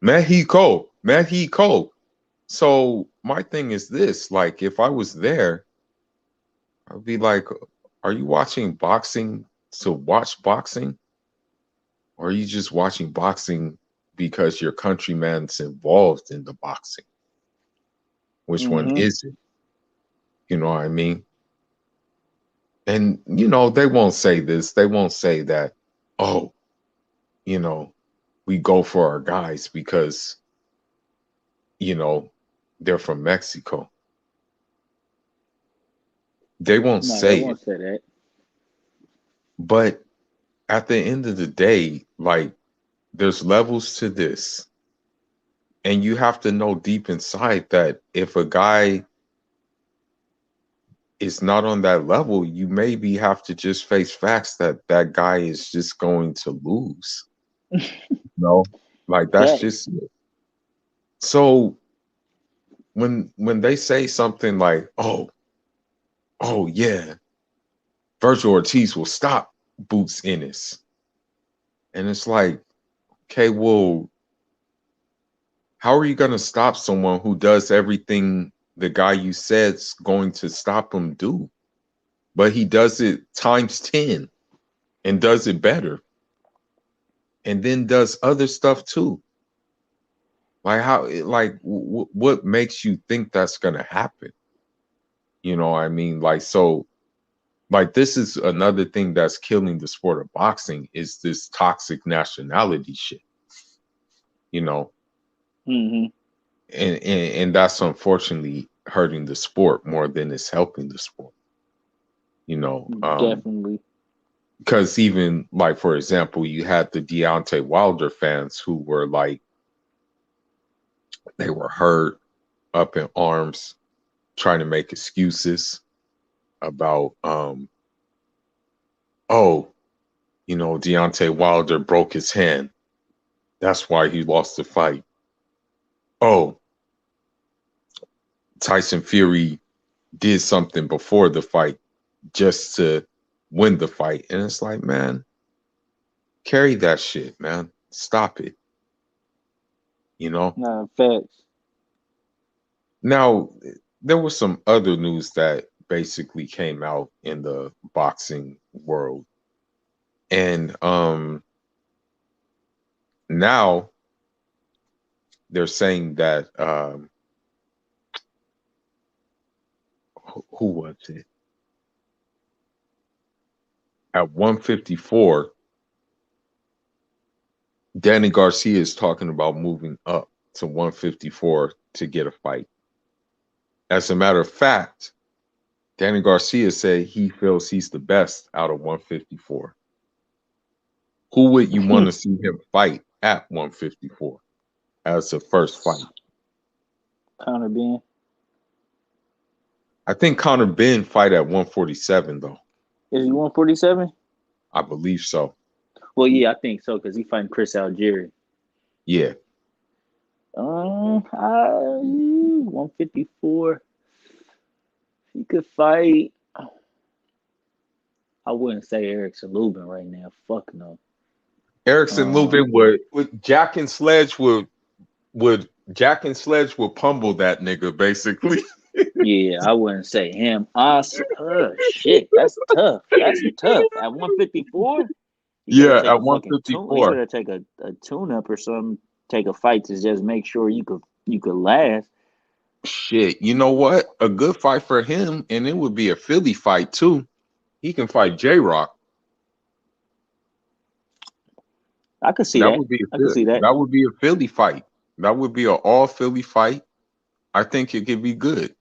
Mexico, Mexico. So my thing is this: like, if I was there, I'd be like, "Are you watching boxing to watch boxing, or are you just watching boxing because your countryman's involved in the boxing? Which one Hmm. is it? You know what I mean?" And you know, they won't say this. They won't say that. Oh, you know, we go for our guys because you know they're from Mexico. They won't No, they say it. won't say that. But at the end of the day, like there's levels to this. And you have to know deep inside that if a guy is not on that level, you maybe have to just face facts that that guy is just going to lose. No, like that's Facts. just it. So when they say something like, "Oh, oh yeah, Virgil Ortiz will stop," Boots Ennis. And it's like, okay, well, how are you going to stop someone who does everything the guy you said's going to stop him do? But he does it times 10 and does it better. And then does other stuff too. Like what makes you think that's going to happen? You know what I mean? Like, so, like, this is another thing that's killing the sport of boxing is this toxic nationality shit, you know? Mm-hmm. And that's unfortunately hurting the sport more than it's helping the sport, you know? Definitely. Because even, like, for example, you had the Deontay Wilder fans who were like, they were hurt, up in arms, trying to make excuses about, oh, you know, Deontay Wilder broke his hand. That's why he lost the fight. Oh, Tyson Fury did something before the fight just to win the fight. And it's like, man, carry that shit, man. Stop it. You know? Nah, facts. Now, there was some other news that basically came out in the boxing world. And now they're saying that who was it? At 154, Danny Garcia is talking about moving up to 154 to get a fight. As a matter of fact, Danny Garcia said he feels he's the best out of 154. Who would you want to see him fight at 154 as a first fight? Conor Benn. I think Conor Benn fight at 147 though. Is he 147? I believe so. Well, yeah, I think so because he fighting Chris Algieri. Yeah. 154. He could fight. I wouldn't say Erickson Lubin right now. Fuck no. Erickson Lubin would Jack and Sledge would Jack and Sledge would pummel that nigga basically. Yeah, I wouldn't say him. Shit, that's tough. That's tough. At 154, you Yeah, better take at a fucking tune. You 154. better take a tune up or something. Take a fight to just make sure you could last. Shit, you know what? A good fight for him, and it would be a Philly fight too. He can fight J Rock. I could see That that. would be I could see that. that would be a Philly fight. That would be an all Philly fight. I think it could be good.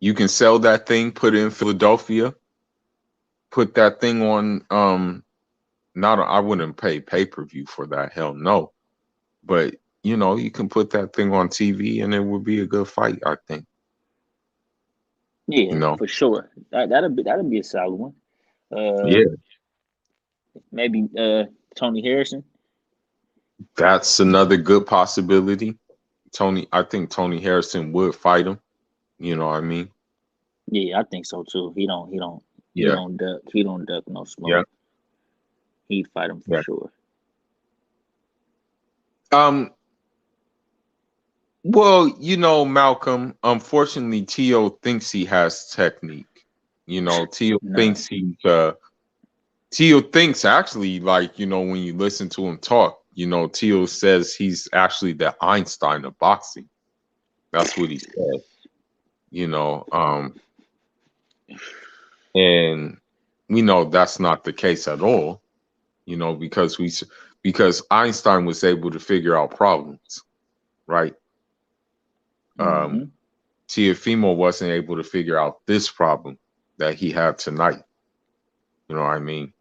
You can sell that thing, put it in Philadelphia, put that thing on not I wouldn't pay pay-per-view for that. Hell no. But you know, you can put that thing on TV and it would be a good fight, I think. Yeah, You know. for sure. That'll be a solid one. Yeah, Maybe Tony Harrison. that's another good possibility. I think Tony Harrison would fight him. You know what I mean? Yeah, I think so too. He don't. He Yeah, don't duck. He don't duck no yeah, smoke. He'd fight him for yeah. sure. Um, well, you know, Malcolm, unfortunately, Tio thinks he has technique. You know, Nah. Tio thinks actually, like, you know, when you listen to him talk, you know, Tio says he's actually the Einstein of boxing. That's what he said, you know. And we know that's not the case at all, you know, because Einstein was able to figure out problems, right? Um, Mm-hmm. Tiafimo wasn't able to figure out this problem that he had tonight. You know what I mean?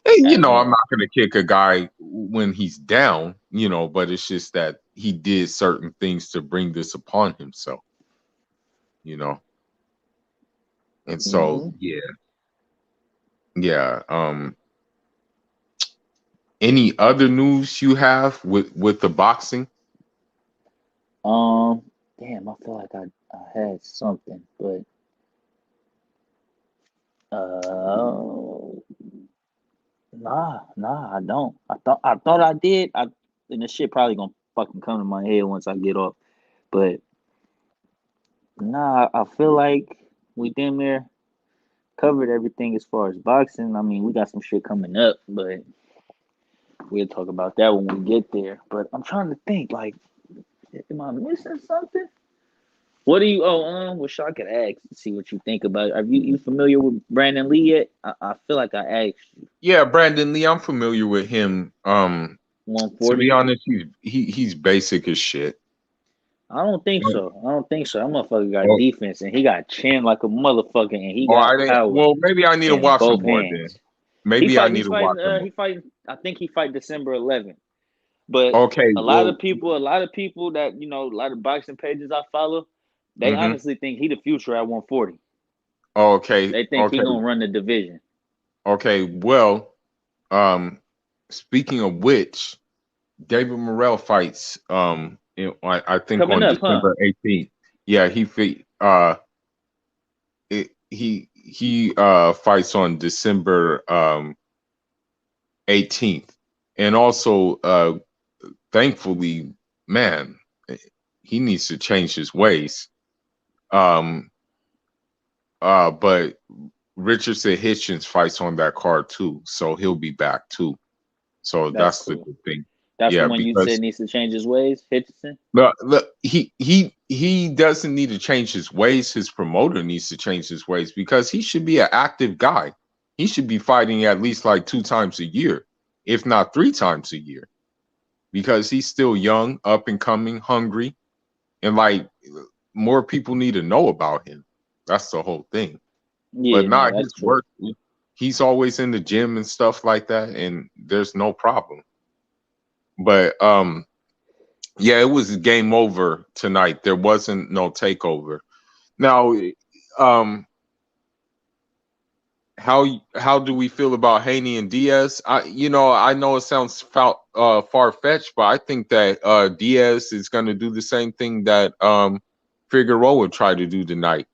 And you Hey know, I'm man. not gonna kick a guy when he's down, you know, but it's just that he did certain things to bring this upon himself, you know. And so Mm-hmm. yeah, yeah. Any other news you have with the boxing? Damn, I feel like I had something, but uh, Nah, I don't. I thought I did. And this shit probably gonna fucking come to my head once I get off. But nah, I feel like we damn near covered everything as far as boxing. I mean, we got some shit coming up, but we'll talk about that when we get there. But I'm trying to think, like, am I missing something? What do you? Oh, wish I could ask. See what you think about it. Are you familiar with Brandon Lee yet? I feel like I asked you. Yeah, Brandon Lee, I'm familiar with him. To be 140. honest, he's basic as shit. I don't think so. I don't think so. That motherfucker got Oh, defense and he got chin like a motherfucker and he oh, I got didn't. power Well, maybe I need to in watch him both more then. hands. Maybe I need He's to fighting. watch him more. He fighting. I think he fight December 11th. But Okay, a lot well, of people, that a lot of boxing pages I follow, they mm-hmm. honestly think he the future at 140. Okay, They think he okay, gonna run the division. okay. Well, um, speaking of which, David Morrell fights. I think Coming on up, huh? December 18th. Yeah, he fights on December 18th, and also thankfully, man, he needs to change his ways. Um, but Richardson Hitchens fights on that card too, so he'll be back too. So That's that's the cool. good thing. That's the Yeah, one you said because needs to change his ways, Hitchison. look, he doesn't need to change his ways. His promoter needs to change his ways because he should be an active guy. He should be fighting at least like 2 times a year, if not 3 times a year, because he's still young, up and coming, hungry, and like more people need to know about him. That's the whole thing. But Yeah, no, not that's his true. work. He's always in the gym and stuff like that, and there's no problem. But yeah, it was game over tonight. There wasn't no takeover. Now, um, how do we feel about Haney and Diaz? I know it sounds far fetched, but I think that Diaz is going to do the same thing that Figueroa tried to do tonight.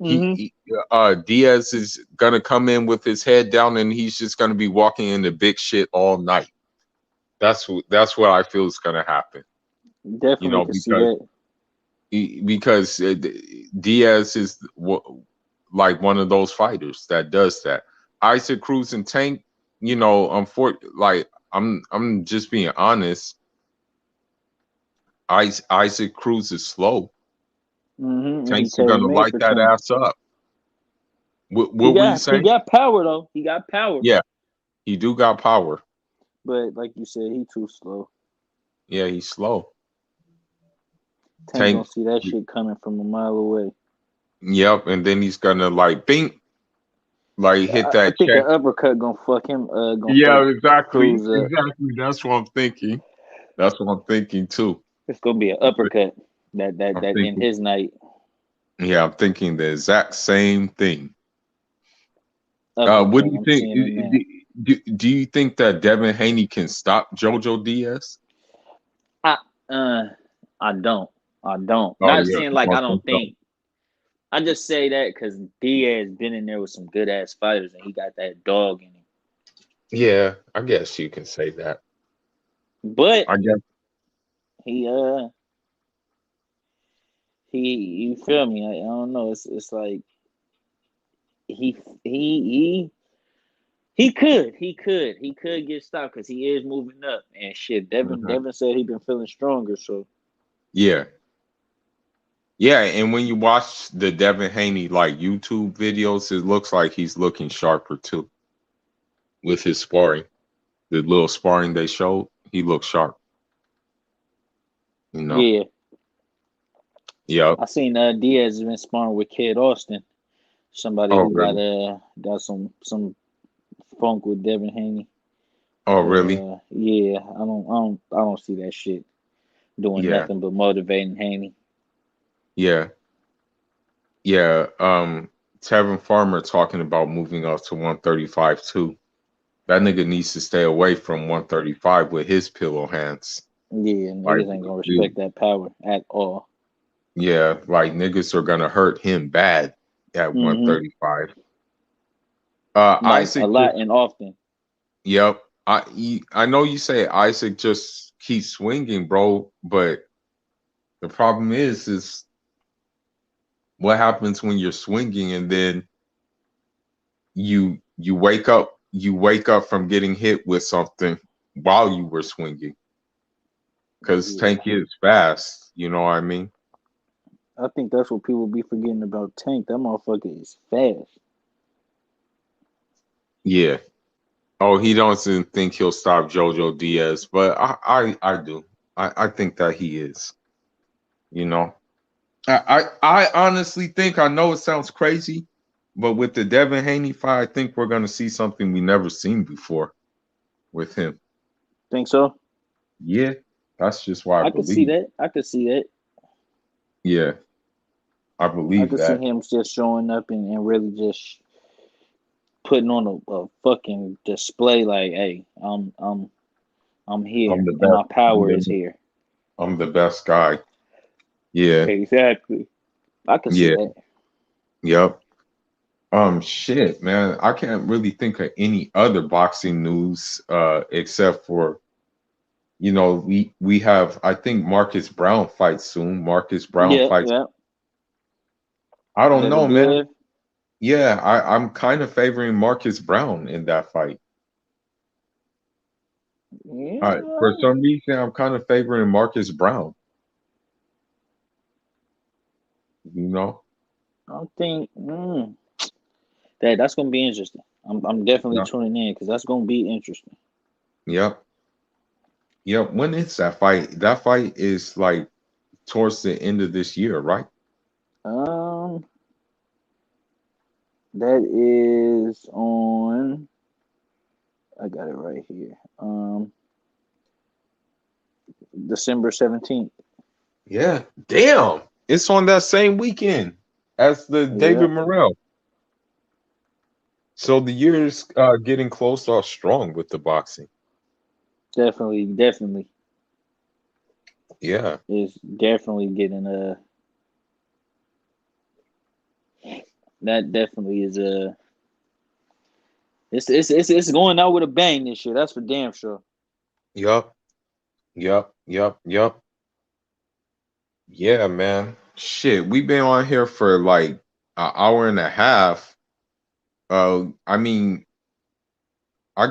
Mm-hmm. Diaz is going to come in with his head down, and he's just going to be walking into big shit all night. That's what I feel is going to happen. Definitely could see that. Because Diaz is like one of those fighters that does that. Isaac Cruz and Tank, like I'm just being honest. Isaac Cruz is slow. Mm-hmm. And he Tanks are tailor gonna made light for that Tank. ass up. He What were you got he saying? got power though. He got power. Yeah, he do got power. But like you said, he too slow. Yeah, he's slow. Tank gonna Tank, see that shit coming from a mile away. yep, and then he's gonna like bink, like hit I that think an check. uppercut gonna fuck him. Gonna fuck Yeah, exactly, Cruz up. exactly. That's what I'm thinking. That's what I'm thinking too. It's gonna be an uppercut. I'm That in thinking, his night. yeah, I'm thinking the exact same thing. What do Uppercut. you I'm think? seeing him now. Do you think that Devin Haney can stop JoJo Diaz? I uh I don't. I don't. Oh Not yeah, saying you like I don't don't think so? think. I just say that because Diaz been in there with some good ass fighters and he got that dog in him. Yeah, I guess you can say that. But I guess. he he you feel me? I don't know. It's like he he he could get stopped because he is moving up and shit. Mhm. Devin said he been feeling stronger, so Yeah, yeah. And when you watch the Devin Haney like YouTube videos, it looks like he's looking sharper too with his sparring. The little sparring they showed, he looks sharp. You know. yeah. Yep. I seen Diaz has been sparring with Kid Austin, somebody Oh who really? got some funk with Devin Haney. Oh But really? yeah, I don't see that shit doing Yeah. nothing but motivating Haney. Yeah. Yeah. Tevin Farmer talking about moving up to 135 too. That nigga needs to stay away from 135 with his pillow hands. Yeah, Like, niggas ain't gonna dude, respect that power at all. yeah, like niggas are gonna hurt him bad at Hmm. 135. Like a Isaac lot just and often. Yep. I know you say Isaac just keeps swinging, bro, but the problem is what happens when you're swinging and then you wake up from getting hit with something while you were swinging because Yeah, Tank is fast. You know what I mean? I think that's what people be forgetting about Tank. That motherfucker is fast. Yeah. Oh, he doesn't think he'll stop Jojo Diaz, but I do. I think that he is. You know, I honestly think I know it sounds crazy, but with the Devin Haney fight, I think we're gonna see something we never seen before with him. Think so? Yeah, that's just why I I could see believe. that. I could see that. Yeah, I I believe could see that. him just showing up and really just putting on a fucking display like, hey, I'm I'm here the and my best. power is here. I'm the best guy. Yeah, Exactly. I could see yeah, that. yep. Shit, man, I can't really think of any other boxing news except for we have I think Marcus Brown fights soon. Marcus Brown Yeah, fights. yeah. I don't know, man. Beterbiev. Yeah, I'm kind of favoring Marcus Brown in that fight. For Yeah. some reason, I'm kind of favoring Marcus Brown. You know? I think that's gonna be interesting. I'm definitely Yeah. tuning in because that's gonna be interesting. Yep. Yep. When is that fight? That fight is like towards the end of this year, right? Um, that is on. I got it right here. December 17th. Yeah. Damn. It's on that same weekend as the Yeah, David Morrell. So the year is getting close or strong with the boxing. definitely, definitely Yeah. is definitely getting that definitely is it's going out with a bang this year. That's for damn sure. Yup. Yup. Yup. Yup. Yeah, man. Shit, we've been on here for like an hour and a half. I mean, I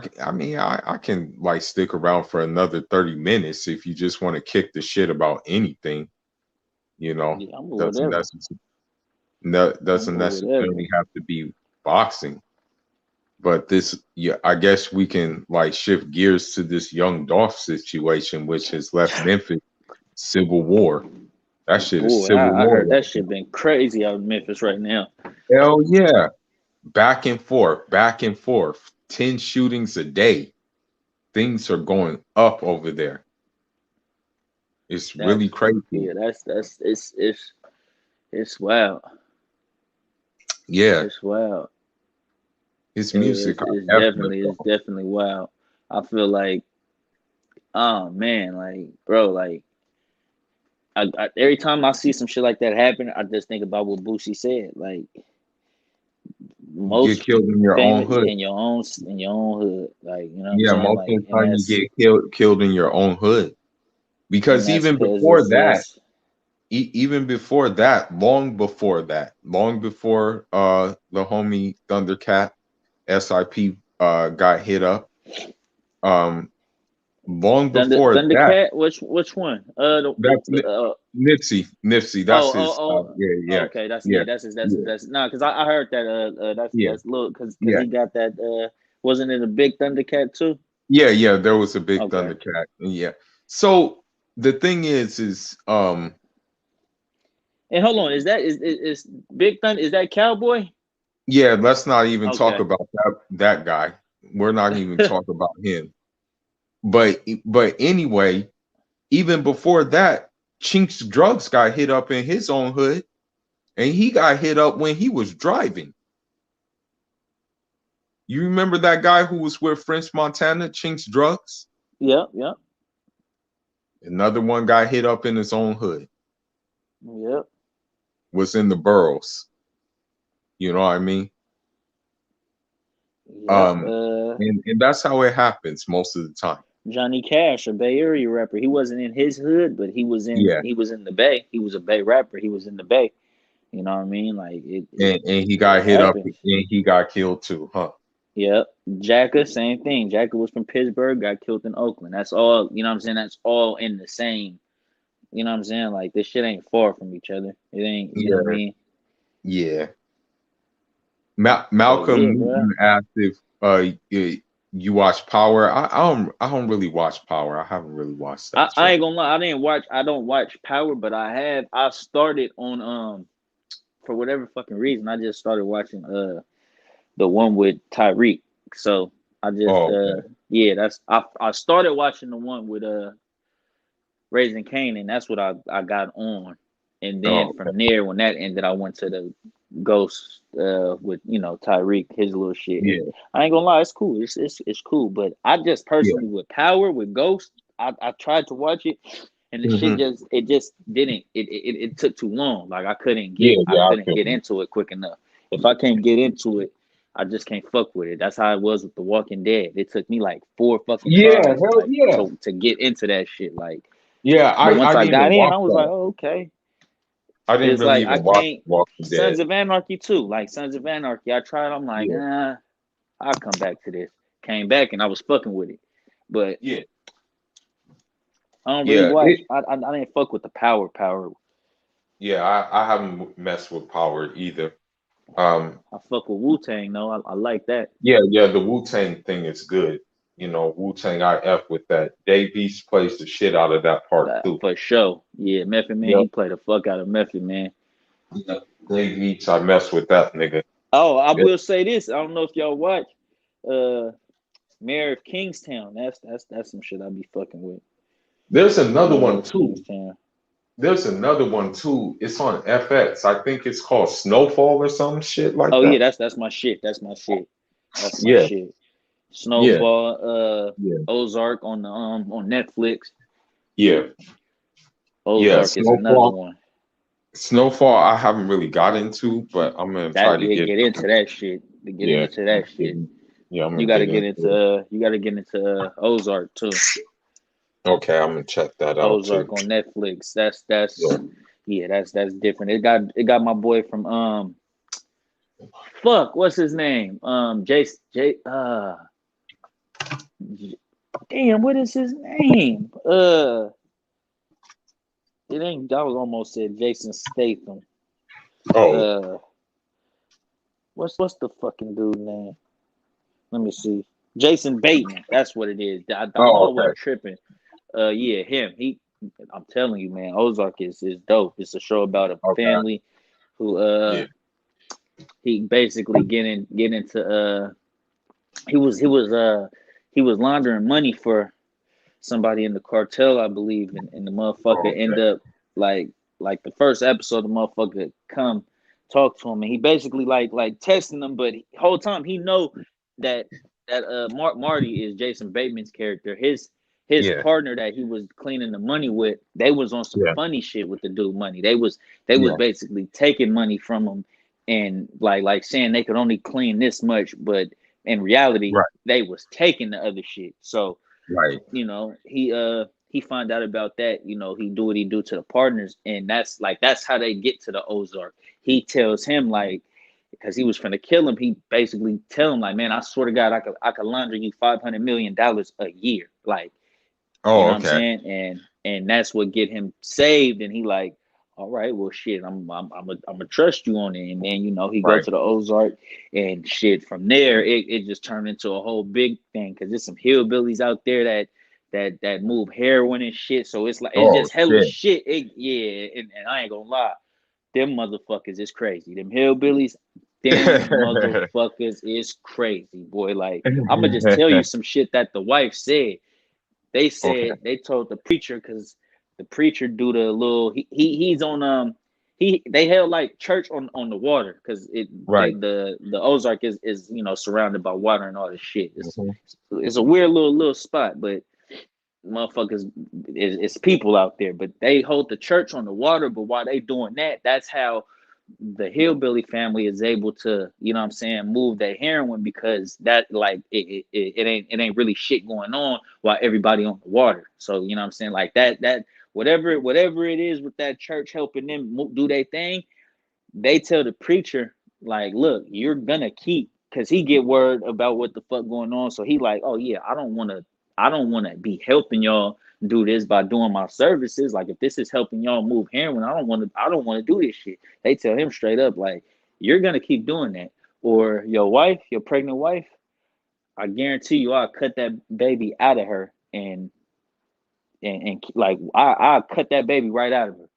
can like stick around for another 30 minutes if you just want to kick the shit about anything, you know. Yeah, I'm with Doesn't whatever. necessarily no, I'm doesn't with whatever. necessarily have to be boxing, but this yeah, I guess we can like shift gears to this young Dolph situation, which has left Memphis civil war. That shit is Boy, civil I war heard right that now. shit been crazy out in Memphis right now. Hell yeah. Back and forth, back and forth. 10 shootings a day. Things are going up over there. It's really That's crazy. yeah, that's it's wild. Yeah, It's wild. his Yeah, music got it's everywhere. definitely wild. I feel like, oh man, like bro, like every time I see some shit like that happen, I just think about what Boosie said. Like You get most killed in your own famous hood. in your own hood, like you know what I'm Yeah, saying. most Like, of the and time you that's get killed in your own hood. Because even because before it's that, just even before that, long before the homie Thundercat SIP got hit up, um long before that, Thundercat. Which one? that's Nipsey, that's his yeah, oh, yeah, okay. yeah, yeah, That's no, because I heard that yeah, that's look because yeah. he got that wasn't it a big Thundercat too? Yeah, yeah, there was a big Okay. Thundercat. Yeah. So the thing is And hold on, is Big Thunder, is that Cowboy? yeah, let's not even talk Okay. about that guy. We're not even talk about him. But anyway, even before that, Chinks Drugs got hit up in his own hood, and he got hit up when he was driving. You remember that guy who was with French Montana, Chinks Drugs? Yep, yep, Another one got hit up in his own hood, yep. was in the boroughs. You know what I mean? Yep. Um, and that's how it happens most of the time. Johnny Cash, a Bay Area rapper. He wasn't in his hood, but Yeah, he was in the Bay. He was a Bay rapper. He was in the Bay. You know what I mean? Like and he got it hit up happens. and he got killed too, huh? Yep. Jacka, same thing. Jacka was from Pittsburgh, got killed in Oakland. That's all, you know what I'm saying? That's all in the same, you know what I'm saying? Like this shit ain't far from each other. It ain't, you know what I Yeah, mean? yeah. But yeah, Malcolm bro. Newton asked if you watch Power. I don't really watch Power. I haven't really watched that I show. ain't gonna lie, I don't watch Power, but I started on for whatever fucking reason, I just started watching the one with Tyreek. So I just Oh, okay. yeah, I started watching the one with Raising Canaan. That's what I got on, and then Oh, okay. from there, when that ended, I went to the Ghost with Tyreek, his little shit. Yeah, I ain't gonna lie, it's cool. It's cool, but I just yeah. personally with Power with Ghost, I tried to watch it, and the shit Hmm. just didn't. It took too long. Like Yeah, I yeah. I couldn't feel get you. into it quick enough. If I can't get into it, I just can't fuck with it. That's how it was with The Walking Dead. It took me like 4 fucking Yeah, tries hell yeah. to get into that shit. Like, Yeah, but I once I didn't got even in, watch I was like, that. oh, okay. I didn't It's really like I even watch can't. Walking Dead. Sons of Anarchy too. Like Sons of Anarchy, I tried. I'm like, Yeah, I'll come back to this. Came back and I was fucking with it, but yeah, I don't really yeah. watch. I didn't fuck with the Power. Yeah. I haven't messed with Power either. Um, I fuck with Wu Tang though. I like that. yeah, yeah. The Wu Tang thing is good. You know, Wu Tang. I f with that. Dave East plays the shit out of that part That too. for sure. Yeah, Method Man. Yep. He played the fuck out of Method Man. Yeah. Dave East. I mess with that nigga. Oh, I Yeah. will say this. I don't know if y'all watch uh Mayor of Kingstown. That's some shit I be fucking with. There's another Mayor one of too. Kingstown. There's another one too. It's on FX. I think it's called Snowfall or some shit like Oh yeah, that. that's my shit. That's my shit. That's my Yeah, shit. yeah, Snowfall, yeah, Ozark on Netflix. yeah, yeah. Ozark is another Snowfall. one. Snowfall. I haven't really got into, but I'm gonna try That to yeah, get. get into that shit. To get Yeah, into that shit. yeah. I'm gonna get into it. You gotta get into Ozark too. Okay, I'm gonna check that out too. Ozark on Netflix. Yeah. Yeah, that's different. It got my boy from fuck, what's his name? Jace J damn, what is his name? It ain't I was almost said Jason Statham. Oh, Uh what's the fucking dude name? Let me see. Jason Bateman. That's what it is. I know oh, I okay, wasn't tripping. Yeah, him. I'm telling you, man, Ozark is dope. It's a show about a okay, family who yeah, he basically get into he was he was he was laundering money for somebody in the cartel, I believe, and the motherfucker oh, end okay, up like the first episode, the motherfucker come talk to him, and he basically like testing him, but the whole time he know that Marty is Jason Bateman's character. His yeah, partner that he was cleaning the money with, they was on some yeah, funny shit with the dude money. They was yeah, basically taking money from him and like saying they could only clean this much, but in reality, right, they was taking the other shit. So right, he find out about that. He do what he do to the partners, and that's how they get to the Ozark. He tells him like because he was trying to kill him. He basically tell him like, man, I swear to God, I could launder you $500 million a year, like you oh, know what I'm okay, saying, and that's what get him saved. And he like, all right, well, shit, I'm gonna trust you on it. And then he go right, to the Ozark, and shit from there, it just turned into a whole big thing because there's some hillbillies out there that move heroin and shit. So it's like it's oh just hella shit. shit. Yeah, and I ain't gonna lie, them motherfuckers is crazy. Them hillbillies, them motherfuckers is crazy, boy. Like I'm gonna just tell you some shit that the wife said. They Okay, said they told the preacher because the preacher do the little he's on they held like church on the water because right. the Ozark is surrounded by water and all this shit. Mhm. It's a weird little spot, but motherfuckers it's people out there, but they hold the church on the water. But while they doing that, that's how the hillbilly family is able to, you know what I'm saying, move that heroin because that like it ain't really shit going on while everybody on the water. So you know what I'm saying, like that whatever it is with that church helping them do their thing, they tell the preacher like, look, you're gonna keep, because he get word about what the fuck going on. So he like, oh yeah, I don't want to be helping y'all do this by doing my services. Like if this is helping y'all move heroin, I don't want to do this shit. They tell him straight up like, you're gonna keep doing that, or your pregnant wife, I guarantee you, I'll cut that baby out of her, and like I'll cut that baby right out of her,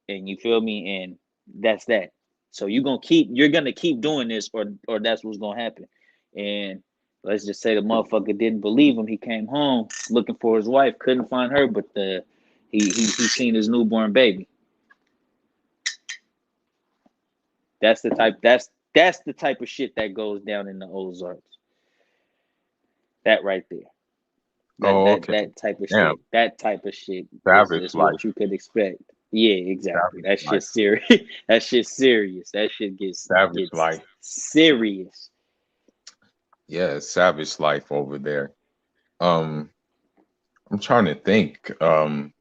and you feel me, and that's that. So you're gonna keep doing this, or that's what's gonna happen. And let's just say the motherfucker didn't believe him. He came home looking for his wife, couldn't find her, but he seen his newborn baby. That's the type of shit that goes down in the Ozarks. That right there. That Oh, that okay. that type of Damn, shit. That type of shit is savage life. what you could expect. Yeah, exactly. Savage That life. shit's serious. That shit's serious. That shit Savage gets life. serious. Yeah, savage life over there. Um, I'm trying to think. On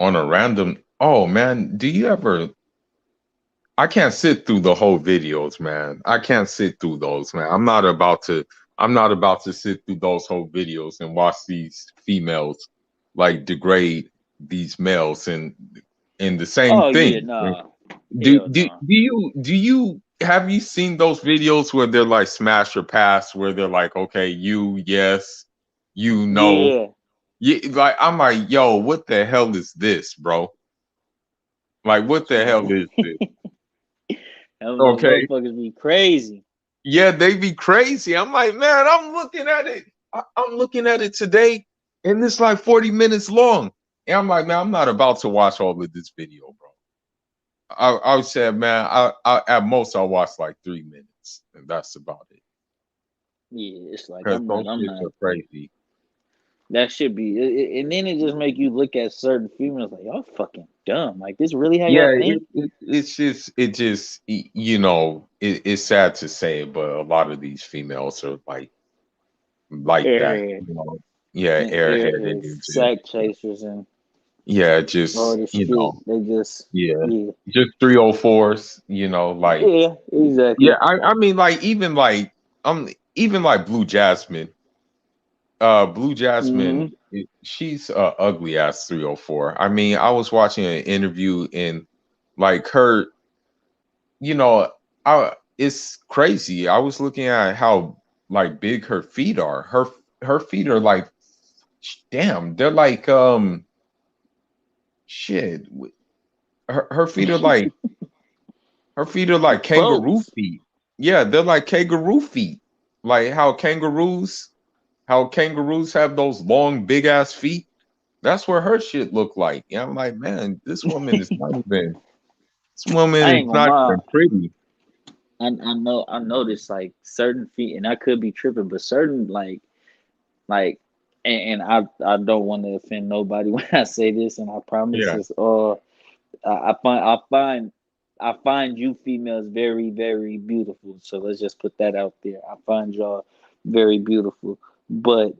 a random. Oh man, do you ever? I can't sit through the whole videos, man. I can't sit through those, man. I'm not about to sit through those whole videos and watch these females like degrade these males and the same Oh yeah, thing. nah. Do Hell do no. do you have you seen those videos where they're like smash or pass, where they're like, okay, you yes, you no. Yeah. Yeah, like I'm like, yo, what the hell is this, bro? Like, what the hell is this? Them Okay. motherfuckers be crazy. Yeah, they be crazy. I'm like, man, I'm looking at it. I'm looking at it today, and it's like 40 minutes long. And I'm like, man, I'm not about to watch all of this video, bro. I would say, man, I at most I'll watch like 3 minutes, and that's about it. Yeah, it's like Because I'm not. those I'm shits not. are crazy. That should be. And then it just make you look at certain females like, y'all fucking dumb. Like this really how y'all Yeah, think? it's just it's sad to say, but a lot of these females are like that, Airhead you know. Yeah, and airheaded airheads, and just sack chasers, and yeah, all just this shit. They just yeah, yeah. just 304s, like Yeah, yeah, exactly. I mean like even like Blue Jasmine. Blue Hmm. Jasmine, she's a ugly ass 304. I mean, I was watching an interview and like her, you know, I it's crazy. I was looking at how like big her feet are. Her feet are like damn, they're like shit. Her feet are like kangaroo Boats. feet. Yeah, they're like kangaroo feet. Like how kangaroos have those long big ass feet. That's where her shit look like. Yeah, I'm like, man, this woman I is ain't gonna not lie. even pretty. I noticed like certain feet, and I could be tripping, but certain like, and I don't want to offend nobody when I say this, and I promise Yeah. this. I find you females very very beautiful. So let's just put that out there. I find y'all very beautiful, but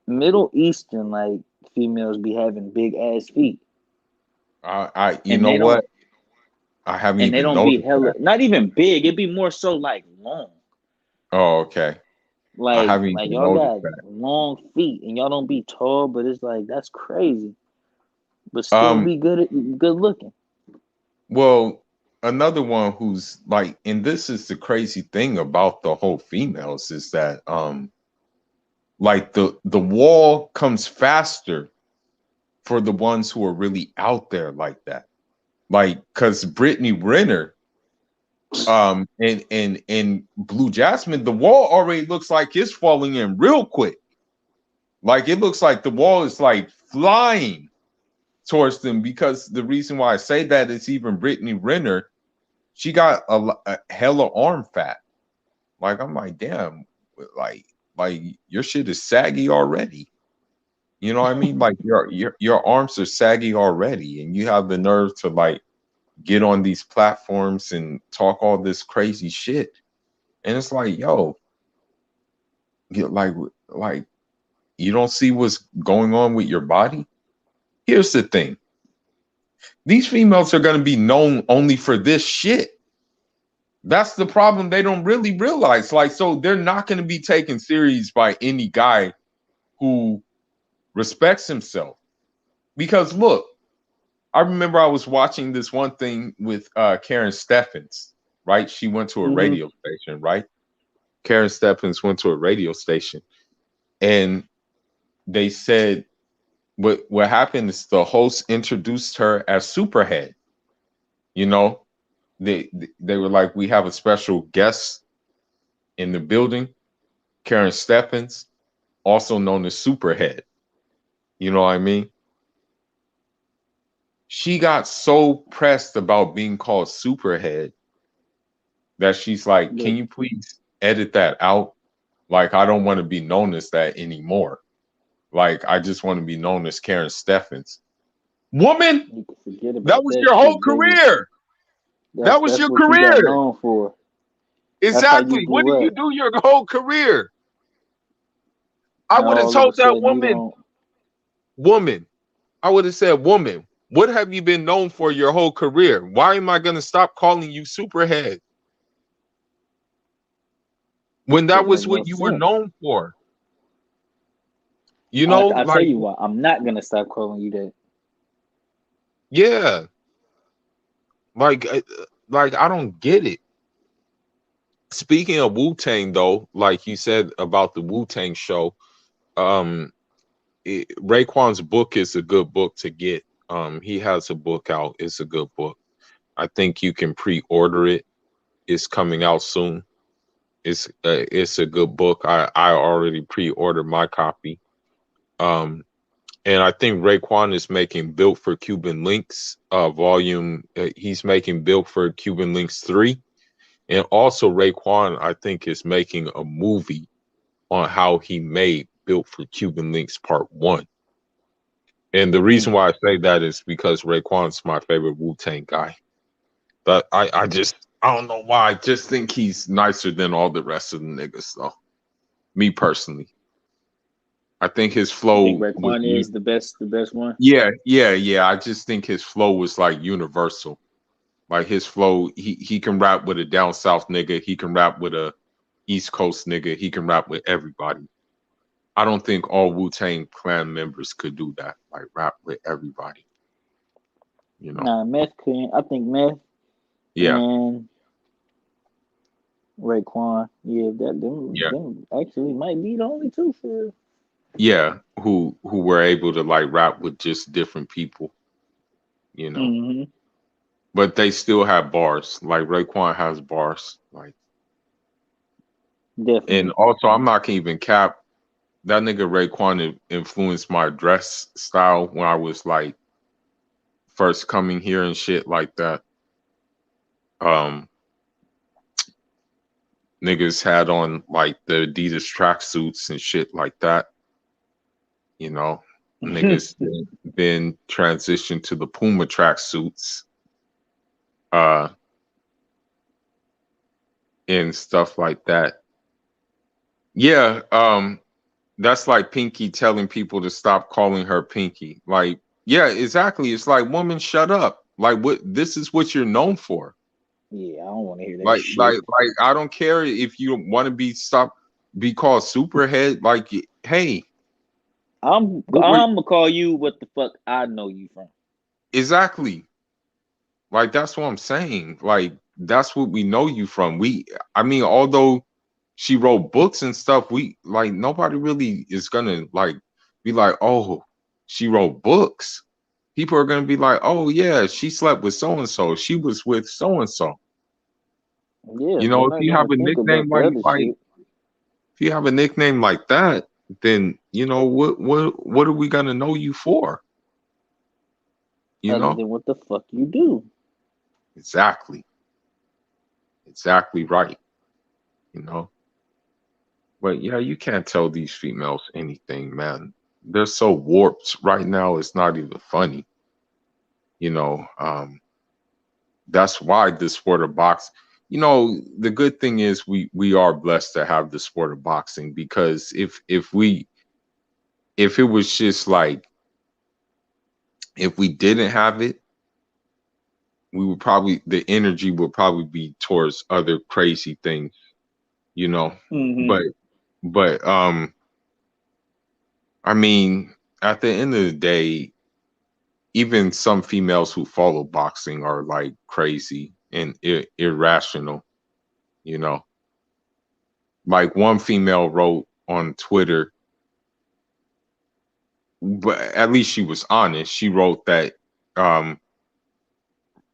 Middle Eastern like females be having big ass feet, You and know they what? don't I haven't and they even don't be noticed hella that. not even big. It'd be more so like long. Oh, okay. I Like haven't like even y'all noticed got that. long feet and y'all don't be tall, but it's like that's crazy. But still Um, be good looking. well, another one who's like, and this is the crazy thing about the whole females is that like the wall comes faster for the ones who are really out there like that. Like, cause Brittany Renner, and Blue Jasmine, the wall already looks like it's falling in real quick. Like it looks like the wall is like flying towards them because the reason why I say that is even Brittany Renner, she got a hella arm fat. Like I'm like, damn, like like your shit is saggy already. You know what I mean? Like your arms are saggy already, and you have the nerve to like get on these platforms and talk all this crazy shit. And it's like, yo, get like you don't see what's going on with your body. Here's the thing. These females are going to be known only for this shit. That's the problem. They don't really realize. Like, so they're not going to be taken serious by any guy who respects himself. Because look, I remember I was watching this one thing with Karen Steffens, right? She went to a Mm-hmm. radio station, right? Karen Steffens went to a radio station, and they said what happened is the host introduced her as Superhead. You know, they were like, we have a special guest in the building, Karen Steffens, also known as Superhead. You know what I mean? She got so pressed about being called Superhead that she's like, Yeah. can you please edit that out? Like, I don't want to be known as that anymore. Like, I just want to be known as Karen Steffens. Woman, You can forget that about was that your whole shit, baby. career. That was That's your what you got career. known for. That's how you Exactly. What did blew you up. do your whole career? I Now would have all of a told that sudden you don't. woman, I would have said, woman, what have you been known for your whole career? Why am I going to stop calling you Superhead when that Shit was make what no you were sense. known for? You know, I tell like, you what, I'm not gonna stop calling you that. yeah, like, like I don't get it. Speaking of Wu Tang, though, like you said about the Wu Tang show, um, Raekwon's book is a good book to get. He has a book out. It's a good book. I think you can pre-order it. It's coming out soon. It's a good book. I already pre-ordered my copy. Um, and I think Raekwon is making Built for Cuban Links volume. He's making Built for Cuban Links 3, and also Raekwon I think is making a movie on how he made Built for Cuban Links Part 1. And the reason Mm. why I say that is because Raekwon's my favorite Wu-Tang guy. But I don't know why. I just think he's nicer than all the rest of the niggas though. Me personally. I think his You think flow was Raekwon is the best one? yeah. I just think his flow was like universal. Like his flow, he can rap with a down south nigga, he can rap with a East Coast nigga, he can rap with everybody. I don't think all Wu-Tang clan members could do that, like rap with everybody, you know. Nah, Meth couldn't. I think Meth Yeah, and Raekwon. Yeah, yeah, them actually might be the only two for real. yeah. Who were able to like rap with just different people, you know. Mm-hmm. But they still have bars. Like Raekwon has bars. Like, and Definitely. also I'm not gonna even cap that nigga Raekwon influenced my dress style when I was like first coming here and shit like that. Um, niggas had on like the Adidas tracksuits and shit like that. You know, niggas then transitioned to the Puma tracksuits, uh, and stuff like that. Yeah, that's like Pinky telling people to stop calling her Pinky. Like, yeah, exactly. It's like, woman, shut up. Like, what? This is what you're known for. Yeah, I don't want to hear that Like, shit. I don't care if you want to be called Superhead. Like, hey, what were I'm gonna call you what the fuck I know you from. exactly? Like, that's what I'm saying. Like, that's what we know you from. I mean, although she wrote books and stuff, we like nobody really is gonna like be like, oh, she wrote books. People are gonna be like, oh yeah, she slept with so and so. She was with so and so. Yeah, You they're know, if not you have gonna a think nickname about the other like shit. if you have a nickname like that, then you know what are we gonna know you for? You Other know? than what the fuck you do. Exactly. Exactly right. You know. But yeah, you can't tell these females anything, man. They're so warped right now, it's not even funny. You know, That's why the sport of box. You know, the good thing is we are blessed to have the sport of boxing, because if it was just like, if we didn't have it, we would probably, the energy would probably be towards other crazy things, you know. Mm-hmm. But I mean, at the end of the day, even some females who follow boxing are like crazy and irrational, you know. Like one female wrote on Twitter, but at least she was honest. She wrote that um,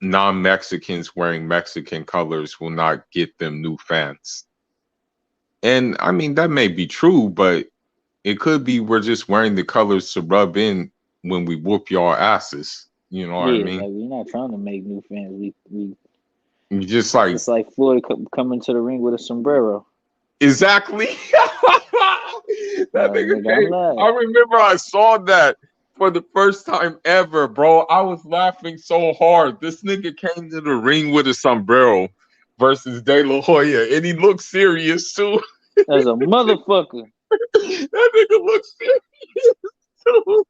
non-Mexicans wearing Mexican colors will not get them new fans. And I mean, that may be true, but it could be we're just wearing the colors to rub in when we whoop y'all asses. You know what I Yeah, mean? like we're not trying to make new fans. We You just like, It's like Floyd coming to the ring with a sombrero. exactly. That Like, nigga nigga, I'm came. I live. remember I saw that for the first time ever, bro. I was laughing so hard. This nigga came to the ring with a sombrero versus De La Hoya, and he looked serious too. As a motherfucker. That nigga looked serious too.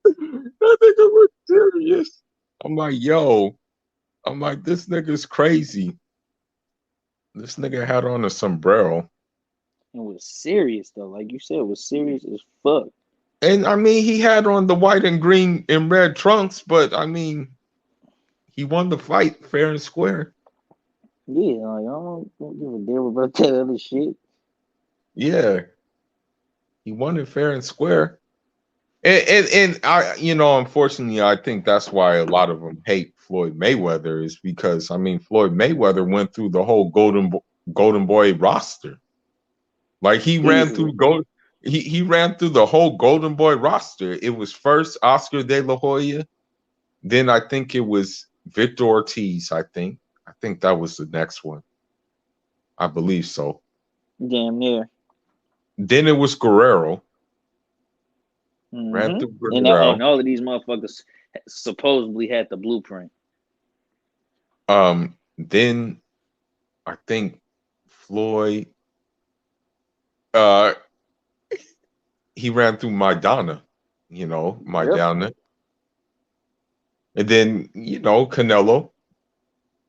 That nigga looked serious. I'm like, yo. I'm like, this nigga's crazy. This nigga had on a sombrero. It was serious though. Like you said, it was serious as fuck. And I mean, he had on the white and green and red trunks, but I mean, he won the fight fair and square. Yeah, like I don't give a damn about that other shit. Yeah, he won it fair and square. And I, you know, unfortunately, I think that's why a lot of them hate Floyd Mayweather, is because I mean, Floyd Mayweather went through the whole Golden Boy roster. Like he ran Easily. through gold. He ran through the whole Golden Boy roster. It was first Oscar De La Hoya, then I think it was Victor Ortiz. I think that was the next one. I believe so. Damn near. Then it was Guerrero. Ran through Mm-hmm. And Guerrero. all of these motherfuckers supposedly had the blueprint. Then I think Floyd. Uh, he ran through Maidana. You know, Yep. Maidana, and then you know Canelo.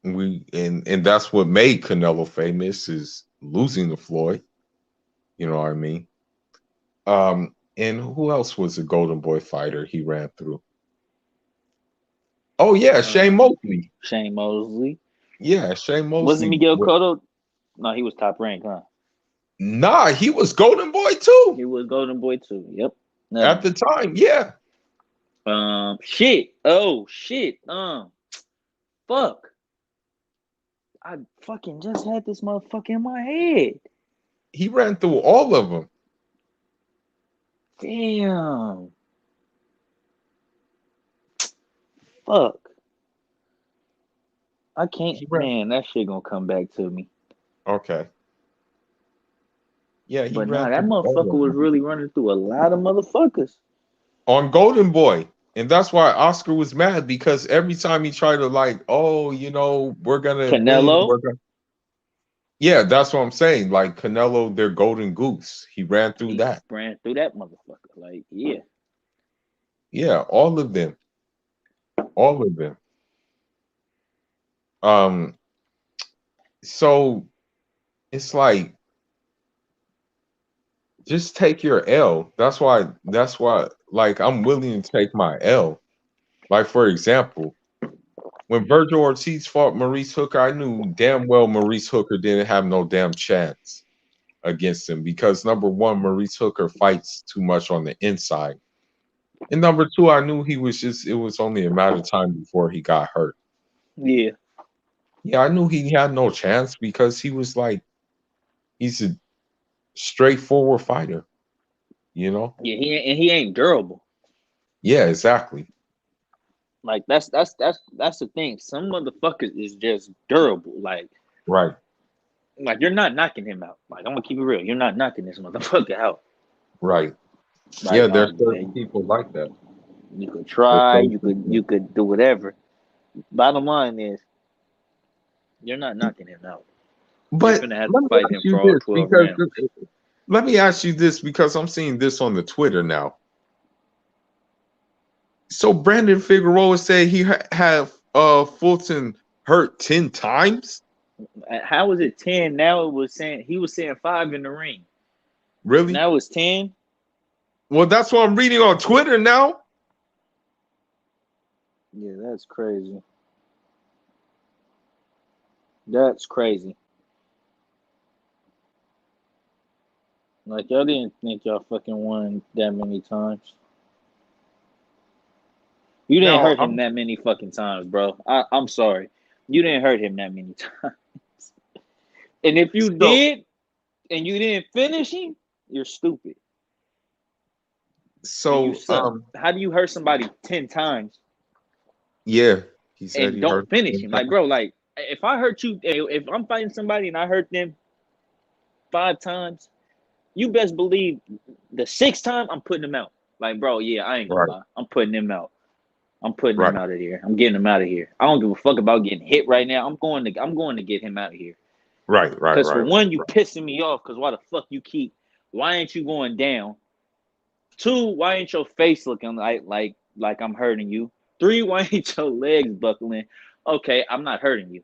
And that's what made Canelo famous, is losing to Floyd. You know what I mean? And who else was a Golden Boy fighter he ran through? Oh yeah, Shane Mosley. Shane Mosley. Yeah, Shane Wasn't Mosley. Miguel Cotto? No, he was top ranked, huh? Nah, he was Golden Boy too He was Golden Boy too. Yep. at the time. Yeah. Shit. Oh shit. Fuck. I fucking just had this motherfucker in my head. He ran through all of them. Damn. Fuck. I can't. Man, that shit gonna come back to me. Okay. Yeah, he But nah, ran that through all motherfucker of was them really running through a lot of motherfuckers. on Golden Boy. And that's why Oscar was mad, because every time he tried to like, oh, you know, we're gonna win, Canelo. yeah, that's what I'm saying. Like Canelo, their golden goose. He ran through He that. ran through that motherfucker. Like, yeah. Yeah, all of them. All of them. Um, so it's like, just take your L. That's why like I'm willing to take my L. Like for example, when Virgil Ortiz fought Maurice Hooker, I knew damn well Maurice Hooker didn't have no damn chance against him, because number one, Maurice Hooker fights too much on the inside. And number two, I knew it was only a matter of time before he got hurt. Yeah. Yeah, I knew he had no chance, because he was like, he's a straightforward fighter, you know? Yeah, he ain't durable. Yeah, exactly. Like that's the thing. Some motherfuckers is just durable. Right. Like you're not knocking him out. Like I'm gonna keep it real. You're not knocking this motherfucker out. Right. Yeah, Like there's certain man, people like that. you could There's try, certain you people. could do whatever. Bottom line is You're not knocking him out. You're But gonna have to let me fight ask him you for all this 12 because rounds. let me ask you this because I'm seeing this on the Twitter now. So Brandon Figueroa said he had Fulton hurt 10 times. How was it 10? Now it was saying he was saying 5 in the ring. Really? Now it's 10. Well, that's what I'm reading on Twitter now. Yeah, that's crazy. That's crazy. Like y'all didn't think y'all fucking won that many times. You didn't Now hurt him I'm that many fucking times, bro. I'm sorry. You didn't hurt him that many times. And if you so did and you didn't finish him, you're stupid. And you so suck. How do you hurt somebody 10 times yeah, he said and he don't hurt finish 10 him? Like, times. bro, like if I hurt you, if I'm fighting somebody and I hurt them 5 times, you best believe the 6th time I'm putting them out. Like, bro, yeah, I ain't gonna Right, lie. I'm putting them out. I'm putting right, him out of here. I'm getting him out of here. I don't give a fuck about getting hit right now. I'm going to get him out of here. right, right, Cause for right, one, you right. pissing me off. Cause why the fuck you keep? Why ain't you going down? 2, why ain't your face looking like I'm hurting you? 3, why ain't your legs buckling? Okay, I'm not hurting you,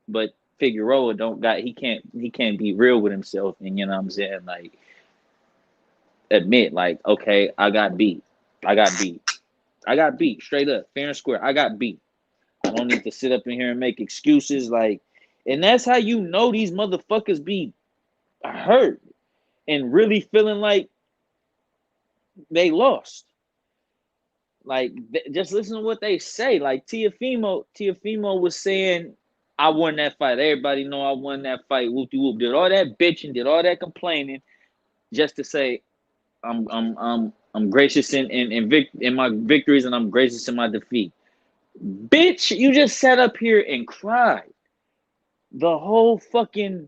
but Figueroa don't got he can't be real with himself, and you know what I'm saying, like admit like okay, I got beat. I got beat. I got beat straight up, fair and square. I got beat. I don't need to sit up in here and make excuses like, and that's how you know these motherfuckers be hurt and really feeling like they lost. Like just listen to what they say. Like Tiafimo was saying, "I won that fight. Everybody know I won that fight." Whoop de whoop. Did all that bitching, did all that complaining, just to say, I'm gracious in my victories and I'm gracious in my defeat. Bitch, you just sat up here and cried the whole fucking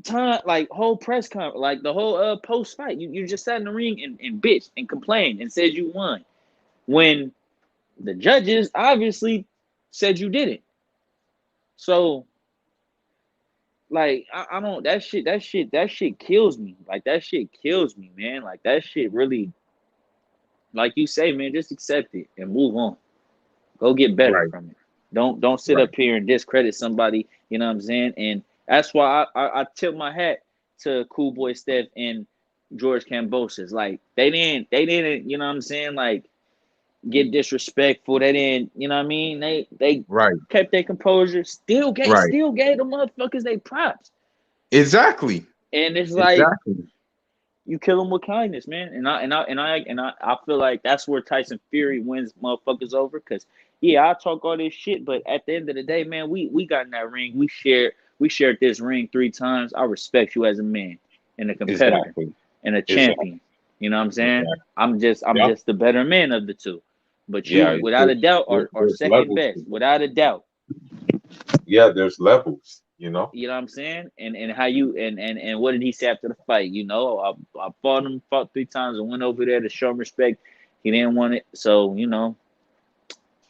time, like whole press conference, like the whole post fight. You just sat in the ring and bitched and complained and said you won when the judges obviously said you didn't. So like I don't that shit kills me. Like that shit kills me, man. Like that shit really, like you say, man, just accept it and move on. Go get better Right, from it. Don't sit right. up here and discredit somebody. You know what I'm saying? And that's why I tip my hat to Cool Boy Steph and George Kambosos. Like they didn't. You know what I'm saying? Like get disrespectful. They didn't. You know what I mean? They Right, kept their composure. right. Still gave the motherfuckers they props. Exactly. And it's like Exactly. you kill them with kindness, man. And I feel like that's where Tyson Fury wins motherfuckers over. Cause yeah, I talk all this shit, but at the end of the day, man, we got in that ring. We shared this ring 3 times. I respect you as a man and a competitor Exactly. and a Exactly. champion. You know what I'm saying? Exactly. I'm Yeah. just the better man of the two. But you, Yeah. without a doubt, are There's second levels to best, it. without a doubt. Yeah, there's levels, you know? You know what I'm saying? And how you and what did he say after the fight? I fought 3 times and went over there to show him respect. He didn't want it, so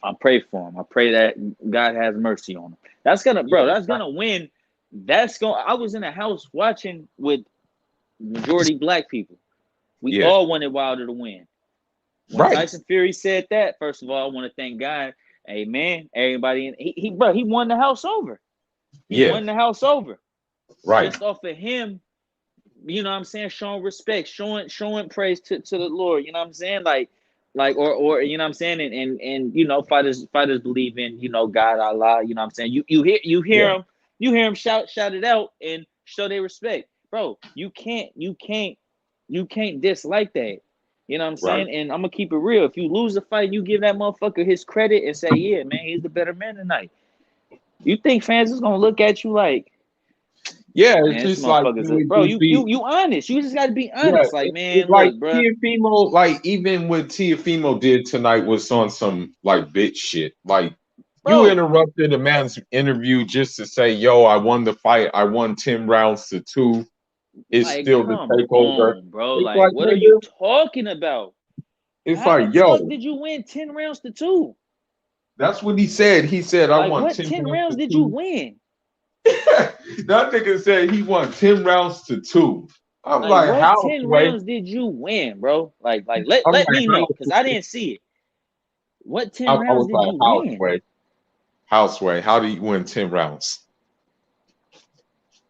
I pray for him. I pray that God has mercy on him. That's gonna, Yeah, bro. That's gonna exactly. win. That's going. I was in a house watching with majority black people. We Yeah. all wanted Wilder to win. When Right. Tyson Fury said that, first of all, I want to thank God. Amen. Everybody, he won the house over. He Yeah. won the house over Right. just off of him, you know what I'm saying, showing respect, showing praise to the Lord, you know what I'm saying, like or you know what I'm saying, and fighters believe in God, Allah, you know what I'm saying, you hear Yeah. them, shout it out and show their respect, bro. You can't dislike that, you know what I'm Right. saying, and I'm gonna keep it real. If you lose a fight, you give that motherfucker his credit and say, yeah, man, he's the better man tonight. You think fans is gonna look at you like, Yeah, it's man, this just like motherfucker's you would bro. just You honest. You just got to be yeah, honest. Like, it man, like look, bro. Tiafimo, like even what Tiafimo did tonight was on some like bitch shit. Like you Bro, interrupted a man's interview just to say, "Yo, I won the fight. I won 10 rounds to 2. It's like, still the come takeover." on, bro. It's Like, like, what are you nigga, talking about? it's How like, the fuck yo, did you win 10 rounds to 2? that's what he said. He said, "I Like, won what 10 10 rounds rounds to did you two. win? That nigga said he won 10 rounds to 2. I'm Like, like, what how, 10 Sway? rounds did you win, bro? Like let, I'm let like, me how? know, because I didn't see it. What 10 I rounds was did like, you how, win? Sway? How, Sway? How do you win 10 rounds?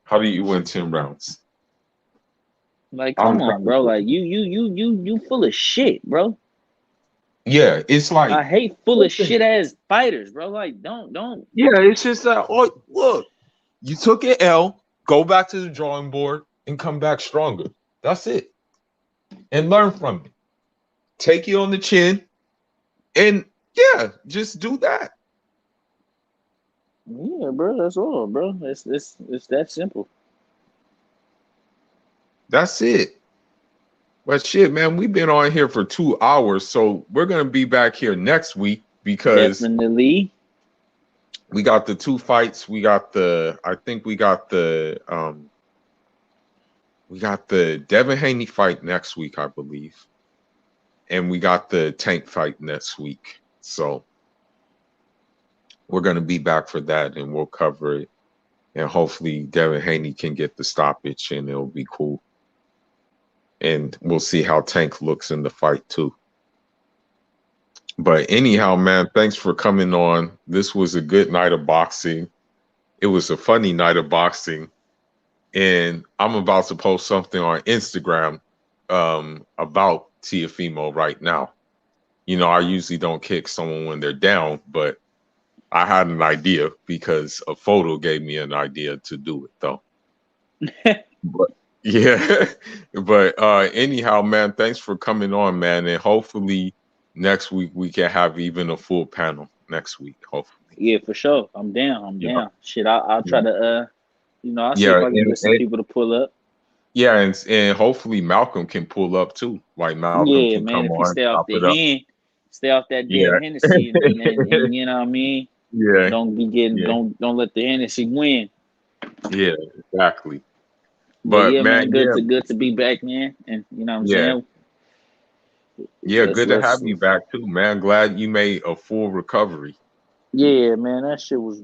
How do you win 10 rounds? Like, I'm come trying on, to bro. get Like, you full of shit, bro. Yeah, it's like, I hate full of listen, shit ass fighters, bro. Like, don't. yeah, it's just that, oh, look, you took an L, go back to the drawing board and come back stronger. That's it. And learn from it. Take you on the chin and yeah, just do that. Yeah, bro. That's all, bro. It's that simple. That's it. But shit, man, we've been on here for 2 hours, so we're gonna be back here next week because Definitely. we got the two fights. I think we got the Devin Haney fight next week, I believe. And we got the Tank fight next week. So we're gonna be back for that and we'll cover it. And hopefully Devin Haney can get the stoppage and it'll be cool. And we'll see how Tank looks in the fight too. But anyhow, man, thanks for coming on. This was a good night of boxing. It was a funny night of boxing. And I'm about to post something on Instagram about Tiafimo right now. You know, I usually don't kick someone when they're down, but I had an idea because a photo gave me an idea to do it though. But yeah. But anyhow, man, thanks for coming on, man. And hopefully next week we can have even a full panel next week, hopefully. Yeah, for sure. I'm down. I'm Yeah. down. Shit, I'll try Yeah. to I'll see if Yeah. I can get some people to pull up. Yeah, and hopefully Malcolm can pull up too. Like Malcolm Yeah, can man. come If he on, stay off chop the it up. hand, stay off that damn Yeah. Hennessy, and you know what I mean. Yeah. Don't be getting Yeah. don't let the Hennessy win. Yeah. Exactly. But But yeah, man, man, yeah. good to be back, man. And you know what I'm Yeah. saying. Yeah. Let's Good to have let's you back too, man. Glad you made a full recovery. Yeah, man. That shit was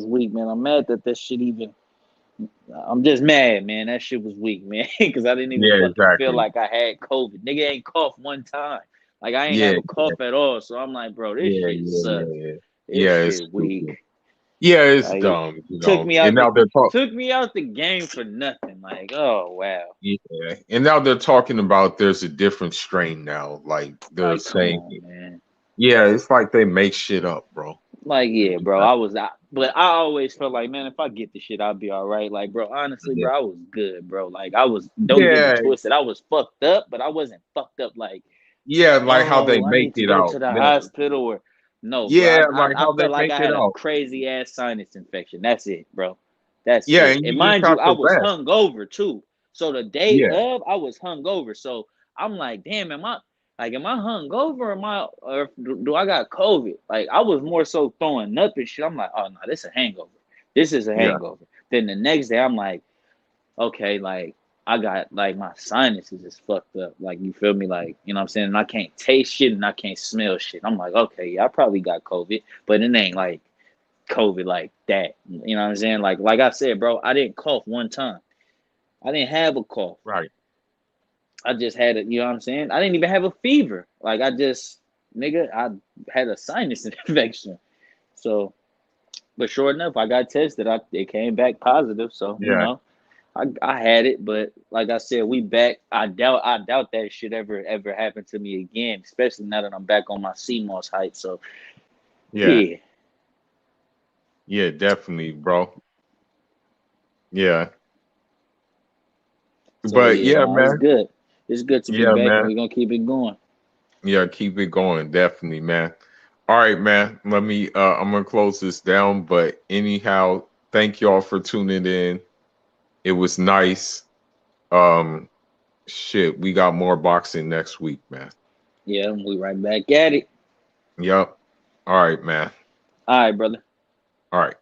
weak, man. I'm mad that shit even. I'm just mad, man. That shit was weak, man. Because I didn't even Yeah. fucking feel Exactly. like I had COVID. Nigga ain't coughed one time. Like I ain't Yeah. have a cough at all. So I'm like, bro, this Yeah. shit Yeah. sucks. Yeah. Yeah. This Yeah. It's shit stupid. weak. Yeah. It's Like dumb. You took know. me And out the now they're talking. took me out the game for nothing. Like, oh wow. Yeah. And now they're talking about there's a different strain now. Like they're Like, come saying, on, man. yeah, it's like they make shit up, bro. Like, yeah, bro. But I always felt like, man, if I get the shit, I'll be all right. Like, bro, honestly, Yeah. bro, I was good, bro. Like, I was. Don't get me Yeah. twisted. I was fucked up, but I wasn't fucked up. Like, Yeah. Like how they oh, I make need to it go to out. the No. hospital or no, bro. Yeah, like I how they felt like make I it had a out. crazy ass sinus infection. That's it, bro. That's Yeah, it. and And you just mind have you, I to was rest. hungover too. So the day Yeah, of, I was hungover. So I'm like, damn, am I hungover or do I got COVID? Like I was more so throwing up and shit. I'm like, oh no, this is a hangover. This is a yeah, hangover. Then the next day, I'm like, okay, like I got like my sinuses is fucked up. Like you feel me? Like, you know what I'm saying? And I can't taste shit and I can't smell shit. I'm like, okay, yeah, I probably got COVID, but it ain't like COVID like that. You know what I'm saying? Like I said, bro, I didn't cough one time. I didn't have a cough. right. I just had it, you know what I'm saying? I didn't even have a fever. Like I had a sinus infection. So, but sure enough, I got tested. It came back positive. So, Yeah, I had it, but like I said, we back. I doubt that shit ever happened to me again, especially now that I'm back on my CMOS height. So yeah, yeah. yeah, definitely, bro. Yeah, So but yeah, yeah, no, it's man. good. It's good to be Yeah, back and man. we're gonna keep it going. Yeah, keep it going, definitely, man. All right, man. Let me. I'm gonna close this down. But anyhow, thank y'all for tuning in. It was nice. Um, shit, we got more boxing next week, man. Yeah, we right back at it. Yep. All right, man. All right, brother. All right.